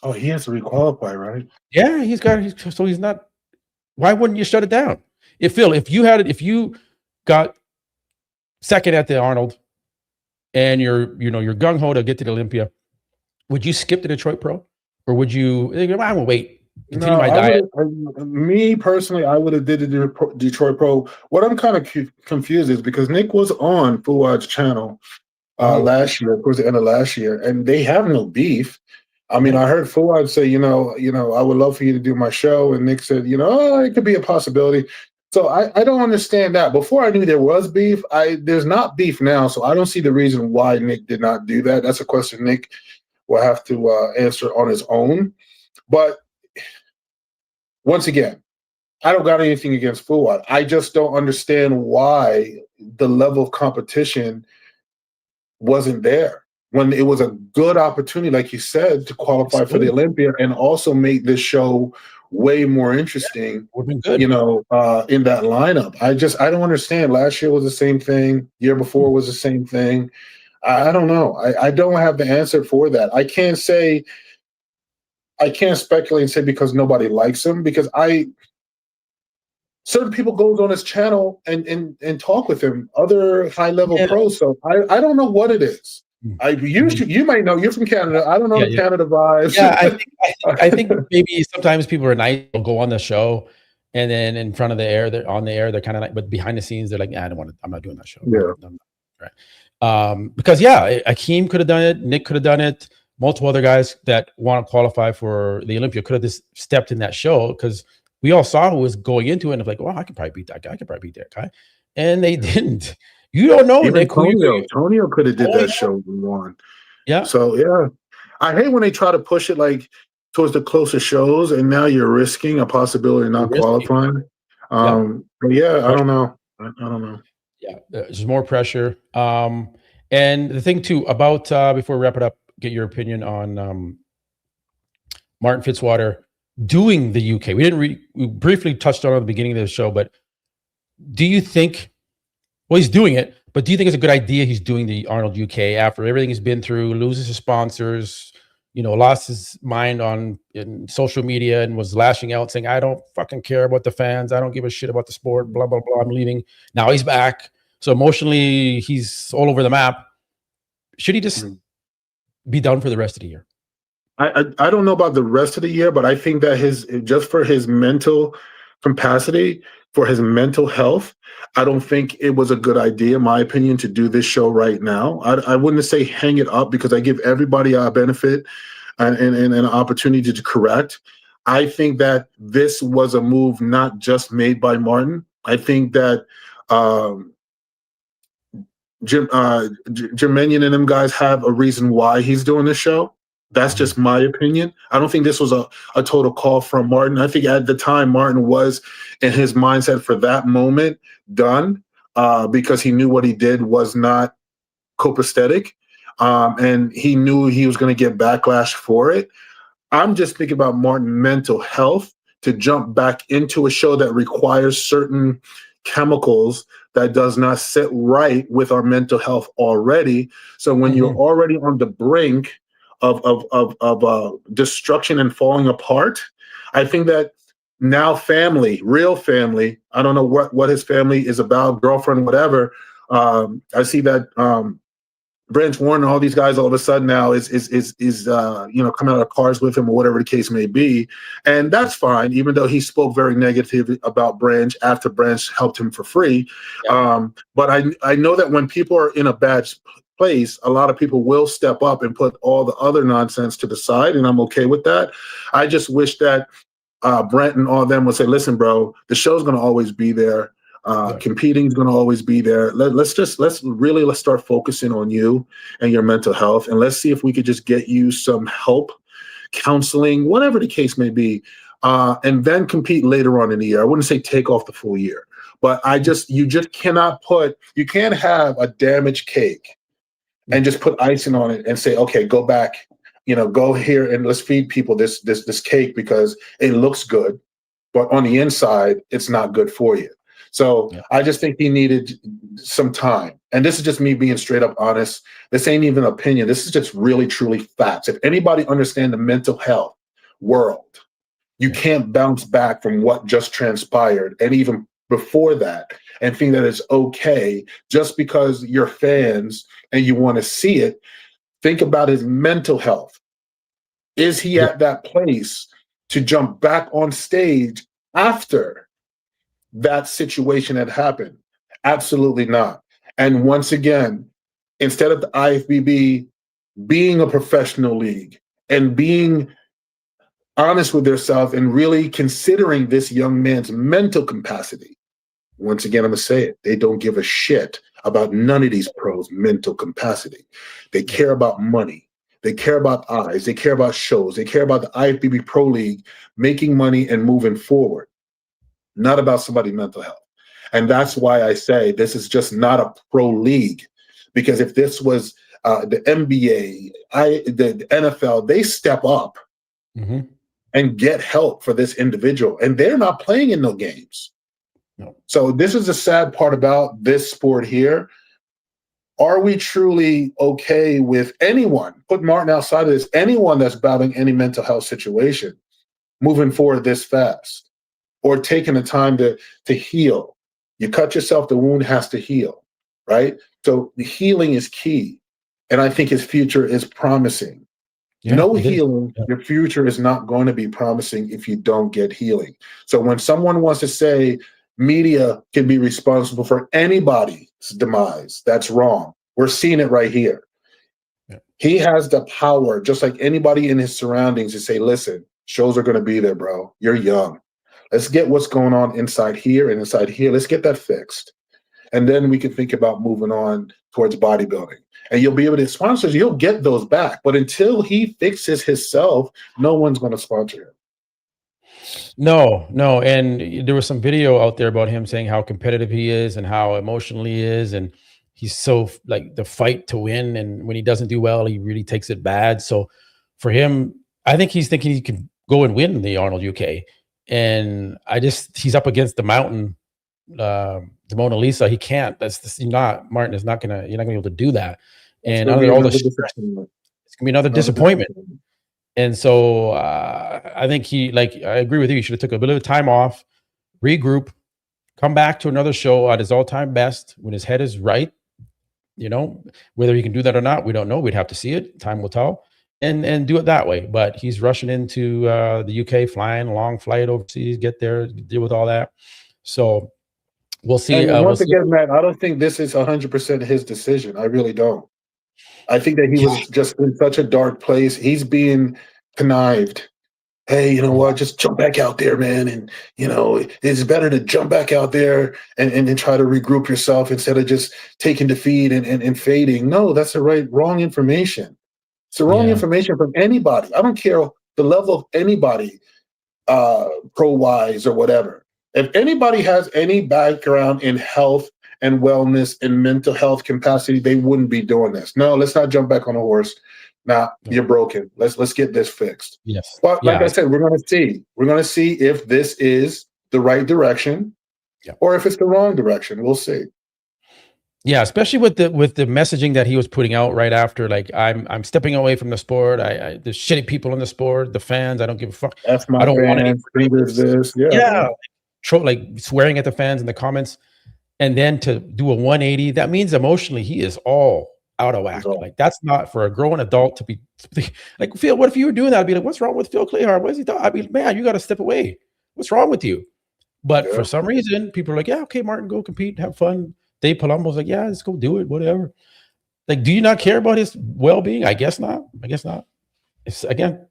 Oh, he has to requalify, right? Yeah, so he's not. Why wouldn't you shut it down? If you got second at the Arnold and you're gung ho to get to the Olympia, would you skip the Detroit Pro, or would you? I will wait. Continue my diet. Me personally, I would have did the Detroit Pro. What I'm kind of confused is because Nick was on Fuad's channel last year, towards the end of last year, and they have no beef. I mean, I heard Fuad say, I would love for you to do my show, and Nick said, it could be a possibility. So I don't understand that. Before I knew there was beef, there's not beef now, so I don't see the reason why Nick did not do that. That's a question Nick will have to answer on his own. But once again, I don't got anything against Fuad. I just don't understand why the level of competition wasn't there. when it was a good opportunity, like you said, to qualify for the Olympia and also make this show way more interesting, Would have been good. you know, in that lineup. I don't understand. Last year was the same thing. Year before was the same thing. I don't know. I don't have the answer for that. I can't speculate and say because nobody likes him, because certain people goes on his channel and talk with him, other high level pros. So I don't know what it is. You might know. You're from Canada. I don't know the Canada vibes. Yeah, I think maybe sometimes people are nice. They'll go on the show, and then in front of the air, they're on the air. They're kind of like, but behind the scenes, they're like, I don't want to. I'm not doing that show. Yeah. Right. Because Akeem could have done it. Nick could have done it. Multiple other guys that want to qualify for the Olympia could have just stepped in that show, because we all saw who was going into it and like, well, I could probably beat that guy. I could probably beat that guy, and they didn't. You don't know. Even Nick, Tonio could have did that show and won. Yeah. So yeah, I hate when they try to push it like towards the closer shows, and now you're risking a possibility of not qualifying. But yeah, I don't know. I don't know. Yeah, there's more pressure. And the thing too about before we wrap it up, get your opinion on Martin Fitzwater doing the UK. We briefly touched on it at the beginning of the show, but do you think? Well, he's doing it, but do you think it's a good idea he's doing the Arnold UK after everything he's been through, loses his sponsors, lost his mind in social media and was lashing out saying, I don't fucking care about the fans. I don't give a shit about the sport, blah, blah, blah. I'm leaving. Now he's back. So emotionally, he's all over the map. Should he just be done for the rest of the year? I don't know about the rest of the year, but I think that just for his mental capacity, for his mental health, I don't think it was a good idea, in my opinion, to do this show right now. I wouldn't say hang it up, because I give everybody a benefit and an opportunity to correct. I think that this was a move not just made by Martin. I think that Jermaine and them guys have a reason why he's doing this show. That's just my opinion. I don't think this was a total call from Martin. I think at the time Martin was in his mindset for that moment done, because he knew what he did was not copacetic, and he knew he was going to get backlash for it. I'm just thinking about Martin's mental health to jump back into a show that requires certain chemicals that does not sit right with our mental health already. So when you're already on the brink of destruction and falling apart, I think that now family, real family, I don't know what his family is about, girlfriend, whatever. I see that Branch Warren and all these guys all of a sudden now is coming out of cars with him or whatever the case may be. And that's fine, even though he spoke very negatively about Branch after Branch helped him for free. Yeah. But I know that when people are in a bad place, a lot of people will step up and put all the other nonsense to the side, and I'm okay with that. I just wish that Brent and all of them would say, listen, bro, the show's going to always be there. Competing is going to always be there. Let's start focusing on you and your mental health, and let's see if we could just get you some help, counseling, whatever the case may be, and then compete later on in the year. I wouldn't say take off the full year, but you can't have a damaged cake and just put icing on it and say, okay, go back, go here and let's feed people this cake because it looks good, but on the inside, it's not good for you. So I just think he needed some time. And this is just me being straight up honest. This ain't even opinion. This is just really, truly facts. If anybody understands the mental health world, you can't bounce back from what just transpired. And even before that, and think that it's okay just because you're fans and you want to see it. Think about his mental health. Is he at that place to jump back on stage after that situation had happened? Absolutely not. And once again, instead of the IFBB being a professional league and being honest with themselves and really considering this young man's mental capacity, once again, I'm going to say it, they don't give a shit about none of these pros' mental capacity. They care about money. They care about eyes. They care about shows. They care about the IFBB Pro League making money and moving forward, not about somebody's mental health. And that's why I say this is just not a pro league, because if this was the NBA, the NFL, they step up and get help for this individual, and they're not playing in no games. No. So this is the sad part about this sport here. Are we truly okay with anyone, put Martin outside of this, anyone that's battling any mental health situation, moving forward this fast, or taking the time to heal? You cut yourself, the wound has to heal, right? So the healing is key. And I think his future is promising. Yeah, no it is. healing, your future is not going to be promising if you don't get healing. So when someone wants to say media can be responsible for anybody's demise, that's wrong. We're seeing it right here. Yeah. He has the power, just like anybody in his surroundings, to say, listen, shows are going to be there, bro. You're young. Let's get what's going on inside here and inside here. Let's get that fixed. And then we can think about moving on towards bodybuilding. And you'll be able to sponsor, you'll get those back. But until he fixes himself, no one's going to sponsor him. No. And there was some video out there about him saying how competitive he is and how emotional he is. And he's so like the fight to win. And when he doesn't do well, he really takes it bad. So for him, I think he's thinking he can go and win the Arnold UK. And he's up against the mountain, the Mona Lisa. He can't. Martin is not gonna. You're not gonna be able to do that. And under all the stress, it's gonna be another disappointment. And so I think I agree with you. He should have took a bit of time off, regroup, come back to another show at his all-time best when his head is right. You know, whether he can do that or not, we don't know. We'd have to see it. Time will tell. And do it that way. But he's rushing into the UK, flying a long flight overseas, get there, deal with all that. So we'll see. And once again, Matt, I don't think this is 100% his decision. I really don't. I think that he was just in such a dark place. He's being connived. Hey, you know what? Just jump back out there, man. And, you know, it's better to jump back out there and try to regroup yourself instead of just taking defeat and fading. No, that's wrong information. It's the wrong information from anybody. I don't care the level of anybody, pro-wise or whatever. If anybody has any background in health and wellness and mental health capacity, they wouldn't be doing this. No, let's not jump back on a horse. Nah, you're broken. Let's get this fixed. Yes. But like I said, we're going to see. We're going to see if this is the right direction or if it's the wrong direction. We'll see. Yeah, especially with the messaging that he was putting out right after, like I'm stepping away from the sport. There's shitty people in the sport, the fans. I don't give a fuck. That's my I don't want fans. any This. like swearing at the fans in the comments, and then to do a 180. That means emotionally he is all out of whack. Like that's not for a grown adult to be like. Phil, what if you were doing that? I'd be like, what's wrong with Phil Clayhart? What is he doing? I'd be, man, you got to step away. What's wrong with you? But for some reason, people are like, yeah, okay, Martin, go compete, have fun. Dave Palumbo's like, yeah, let's go do it, whatever. Like, do you not care about his well-being? I guess not. It's, again,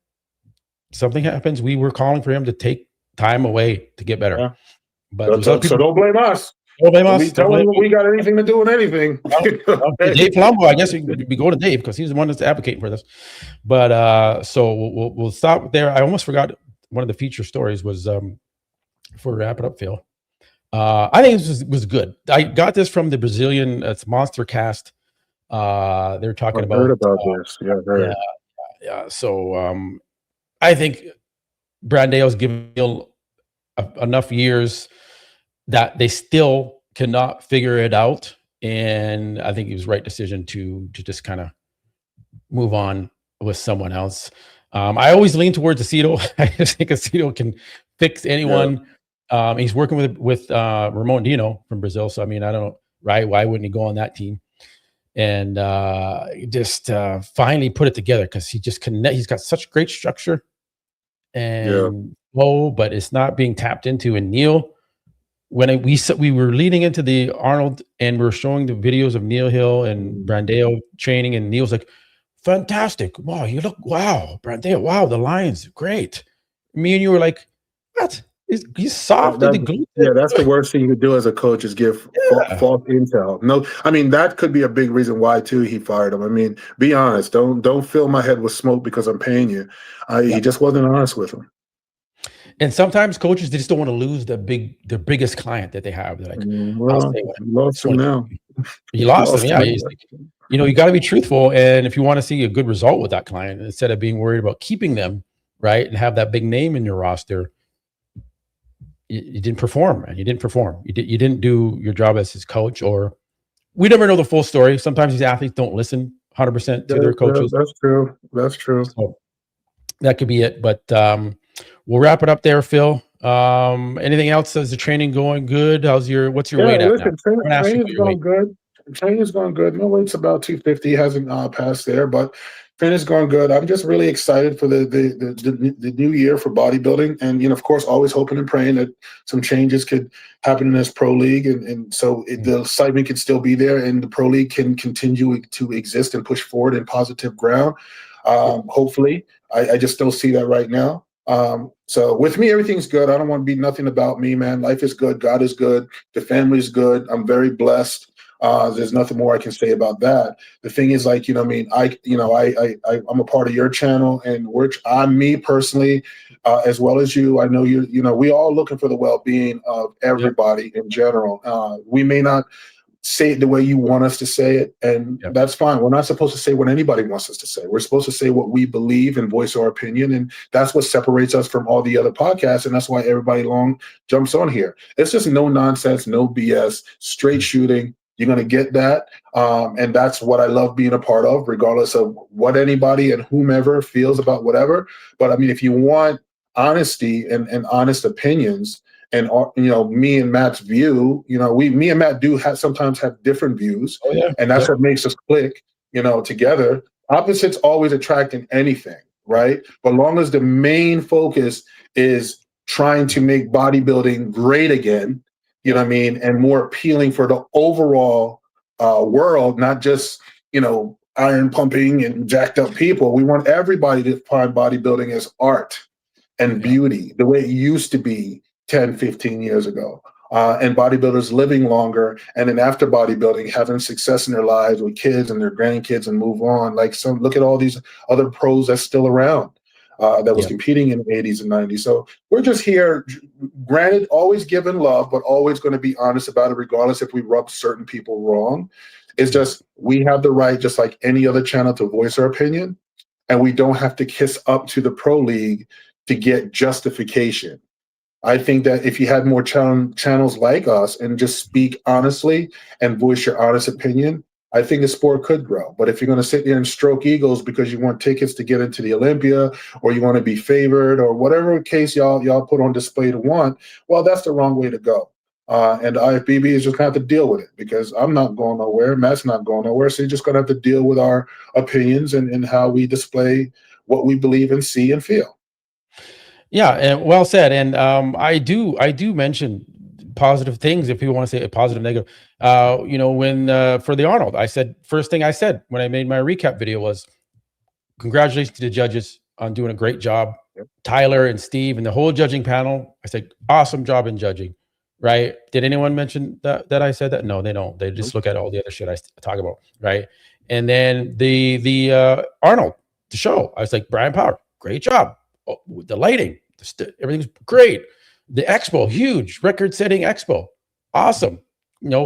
something happens. We were calling for him to take time away to get better. Yeah. But so don't blame us. Don't blame us. Tell them we got anything to do with anything. Dave Palumbo, I guess we go to Dave because he's the one that's advocating for this. But so we'll stop there. I almost forgot one of the feature stories was for wrap it up, Phil. I think this was good. I got this from the Brazilian, it's Monster Cast. They're talking about this. Yeah. So I think Brandao's given enough years that they still cannot figure it out, and I think it was the right decision to just kind of move on with someone else. I always lean towards Aceto. I just think Aceto can fix anyone. Yeah. He's working with Ramon Dino from Brazil. So, I mean, I don't know, right? Why wouldn't he go on that team? And just finally put it together because he's got such great structure and but it's not being tapped into. And Neil, when we were leading into the Arnold and we were showing the videos of Neil Hill and Brandao training, and Neil's like, fantastic. Wow, Brandao, wow, the lines, great. Me and you were like, what? He's soft. That's the worst thing you could do as a coach is give false intel. No, I mean, that could be a big reason why too he fired him. I mean, be honest. Don't fill my head with smoke because I'm paying you. He just wasn't honest with him. And sometimes coaches, they just don't want to lose their biggest client that they have. They're like, I'll Well, say what you lost him now. you lost them. Lost Yeah. him. You know, you got to be truthful. And if you want to see a good result with that client, instead of being worried about keeping them, right, and have that big name in your roster, you didn't perform, man. You didn't perform. You didn't do your job as his coach, or we never know the full story. Sometimes these athletes don't listen 100% to their coaches. That's true. That's true. So that could be it. But we'll wrap it up there, Phil. Anything else? Is the training going good? What's your weight at now? Training's going good. Training's going good. My weight's about 250. Hasn't passed there, but training's going good. I'm just really excited for the new year for bodybuilding, and of course, always hoping and praying that some changes could happen in this pro league, and so the excitement can still be there, and the pro league can continue to exist and push forward in positive ground. Hopefully, I just don't see that right now. So with me, everything's good. I don't want to be nothing about me, man. Life is good. God is good. The family is good. I'm very blessed. There's nothing more I can say about that. The thing is, like, I'm a part of your channel, and I'm me personally, as well as you. I know we all looking for the well-being of everybody in general. We may not say it the way you want us to say it, and that's fine. We're not supposed to say what anybody wants us to say. We're supposed to say what we believe and voice our opinion, and that's what separates us from all the other podcasts, and that's why everybody jumps on here. It's just no nonsense, no BS, straight shooting. You're going to get that, and that's what I love being a part of, regardless of what anybody and whomever feels about whatever. But I mean, if you want honesty and honest opinions, and me and Matt's view, me and Matt do sometimes have different views, and that's what makes us click, together. Opposites always attract in anything, right? But long as the main focus is trying to make bodybuilding great again, and more appealing for the overall world, not just, iron pumping and jacked up people. We want everybody to find bodybuilding as art and beauty, the way it used to be 10, 15 years ago. And bodybuilders living longer, and then after bodybuilding, having success in their lives with kids and their grandkids and move on. Look at all these other pros that's still around. That was competing in the 80s and 90s. So we're just here, granted, always giving love, but always going to be honest about it, regardless if we rub certain people wrong. It's just, we have the right, just like any other channel, to voice our opinion, and we don't have to kiss up to the pro league to get justification. I think that if you had more channels like us and just speak honestly and voice your honest opinion, I think the sport could grow. But if you're going to sit there and stroke egos because you want tickets to get into the Olympia, or you want to be favored, or whatever case y'all put on display to want, well, that's the wrong way to go. And the IFBB is just going to have to deal with it, because I'm not going nowhere, Matt's not going nowhere. So you're just going to have to deal with our opinions and how we display what we believe and see and feel. Yeah, and well said. And I do mention positive things, if people want to say a positive, negative. When for the Arnold, first thing I said when I made my recap video was, congratulations to the judges on doing a great job. Tyler and Steve and the whole judging panel, I said, awesome job in judging. Right? Did anyone mention that I said that? No, they don't. They just look at all the other shit I talk about. Right? And then the Arnold, the show, I was like, Brian Power, great job. Oh, the lighting, everything's great. The expo, huge, record-setting expo, awesome.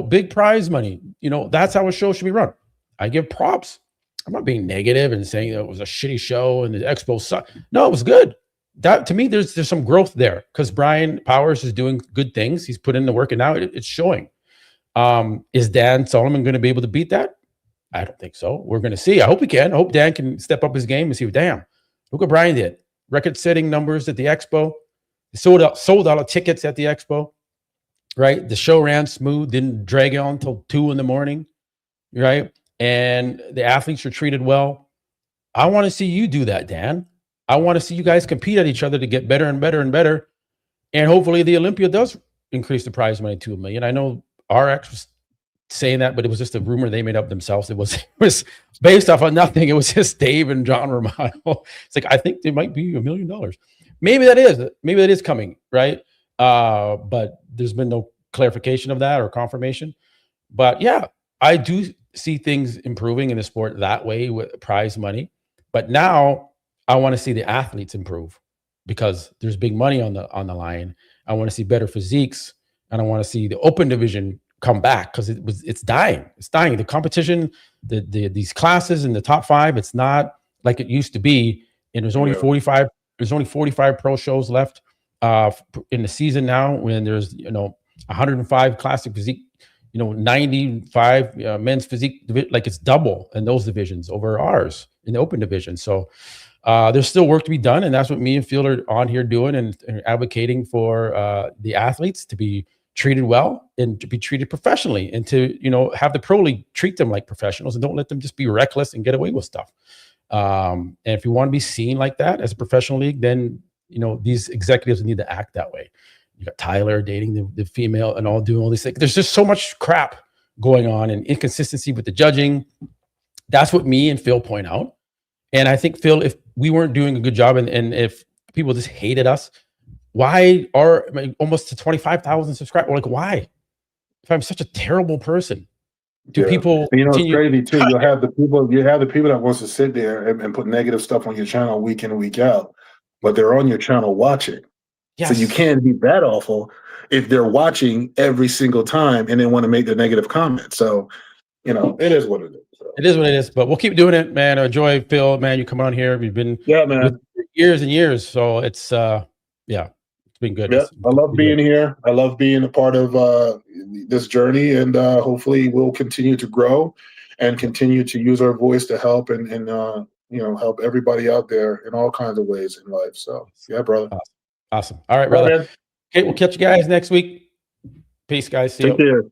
Big prize money. That's how a show should be run. I give props. I'm not being negative and saying that it was a shitty show and the expo sucked. No, it was good. That, to me, there's some growth there, because Brian Powers is doing good things. He's put in the work, and now it's showing. Is Dan Solomon going to be able to beat that? I don't think so. We're going to see. I hope he can. I hope Dan can step up his game and see, damn, look what Brian did. Record-setting numbers at the expo. Sold out of tickets at the expo, right? The show ran smooth, didn't drag on until 2 a.m, right? And the athletes were treated well. I want to see you do that, Dan. I want to see you guys compete at each other to get better and better and better. And hopefully the Olympia does increase the prize money to $1 million. I know RX was saying that, but it was just a rumor they made up themselves. It was based off of nothing. It was just Dave and John Romano. It's like, I think there might be $1 million. Maybe that is coming, right? But there's been no clarification of that or confirmation. But yeah, I do see things improving in the sport that way with prize money. But now I want to see the athletes improve, because there's big money on the line. I want to see better physiques, and I want to see the open division come back, because it's dying. It's dying. The competition, these classes in the top 5, it's not like it used to be. And there's only 45. There's only 45 pro shows left in the season now, when there's 105 classic physique, 95 men's physique, like it's double in those divisions over ours in the open division. So there's still work to be done, and that's what me and Phil are on here doing, and advocating for the athletes to be treated well and to be treated professionally, and to have the pro league treat them like professionals, and don't let them just be reckless and get away with stuff. And if you want to be seen like that as a professional league, then these executives need to act that way. You got Tyler dating the female and all doing all these things. There's just so much crap going on, and inconsistency with the judging. That's what me and Phil point out. And I think, Phil, if we weren't doing a good job, and if people just hated us, why are almost to 25,000 subscribers? Like, why? If I'm such a terrible person, do people? It's crazy too. You have the people that wants to sit there and put negative stuff on your channel week in and week out, but they're on your channel watching. Yes. So you can't be that awful if they're watching every single time and then want to make the negative comment. So, it is what it is. So. It is what it is, but we'll keep doing it, man. I enjoy, Phil, man. You come on here. We've been man, years and years. So it's it's been good. Yeah, I love being here. I love being a part of this journey, and hopefully we'll continue to grow and continue to use our voice to help and help everybody out there in all kinds of ways in life. So yeah, brother. Awesome. All right, brother. Okay, we'll catch you guys next week. Peace, guys. See you. Take care.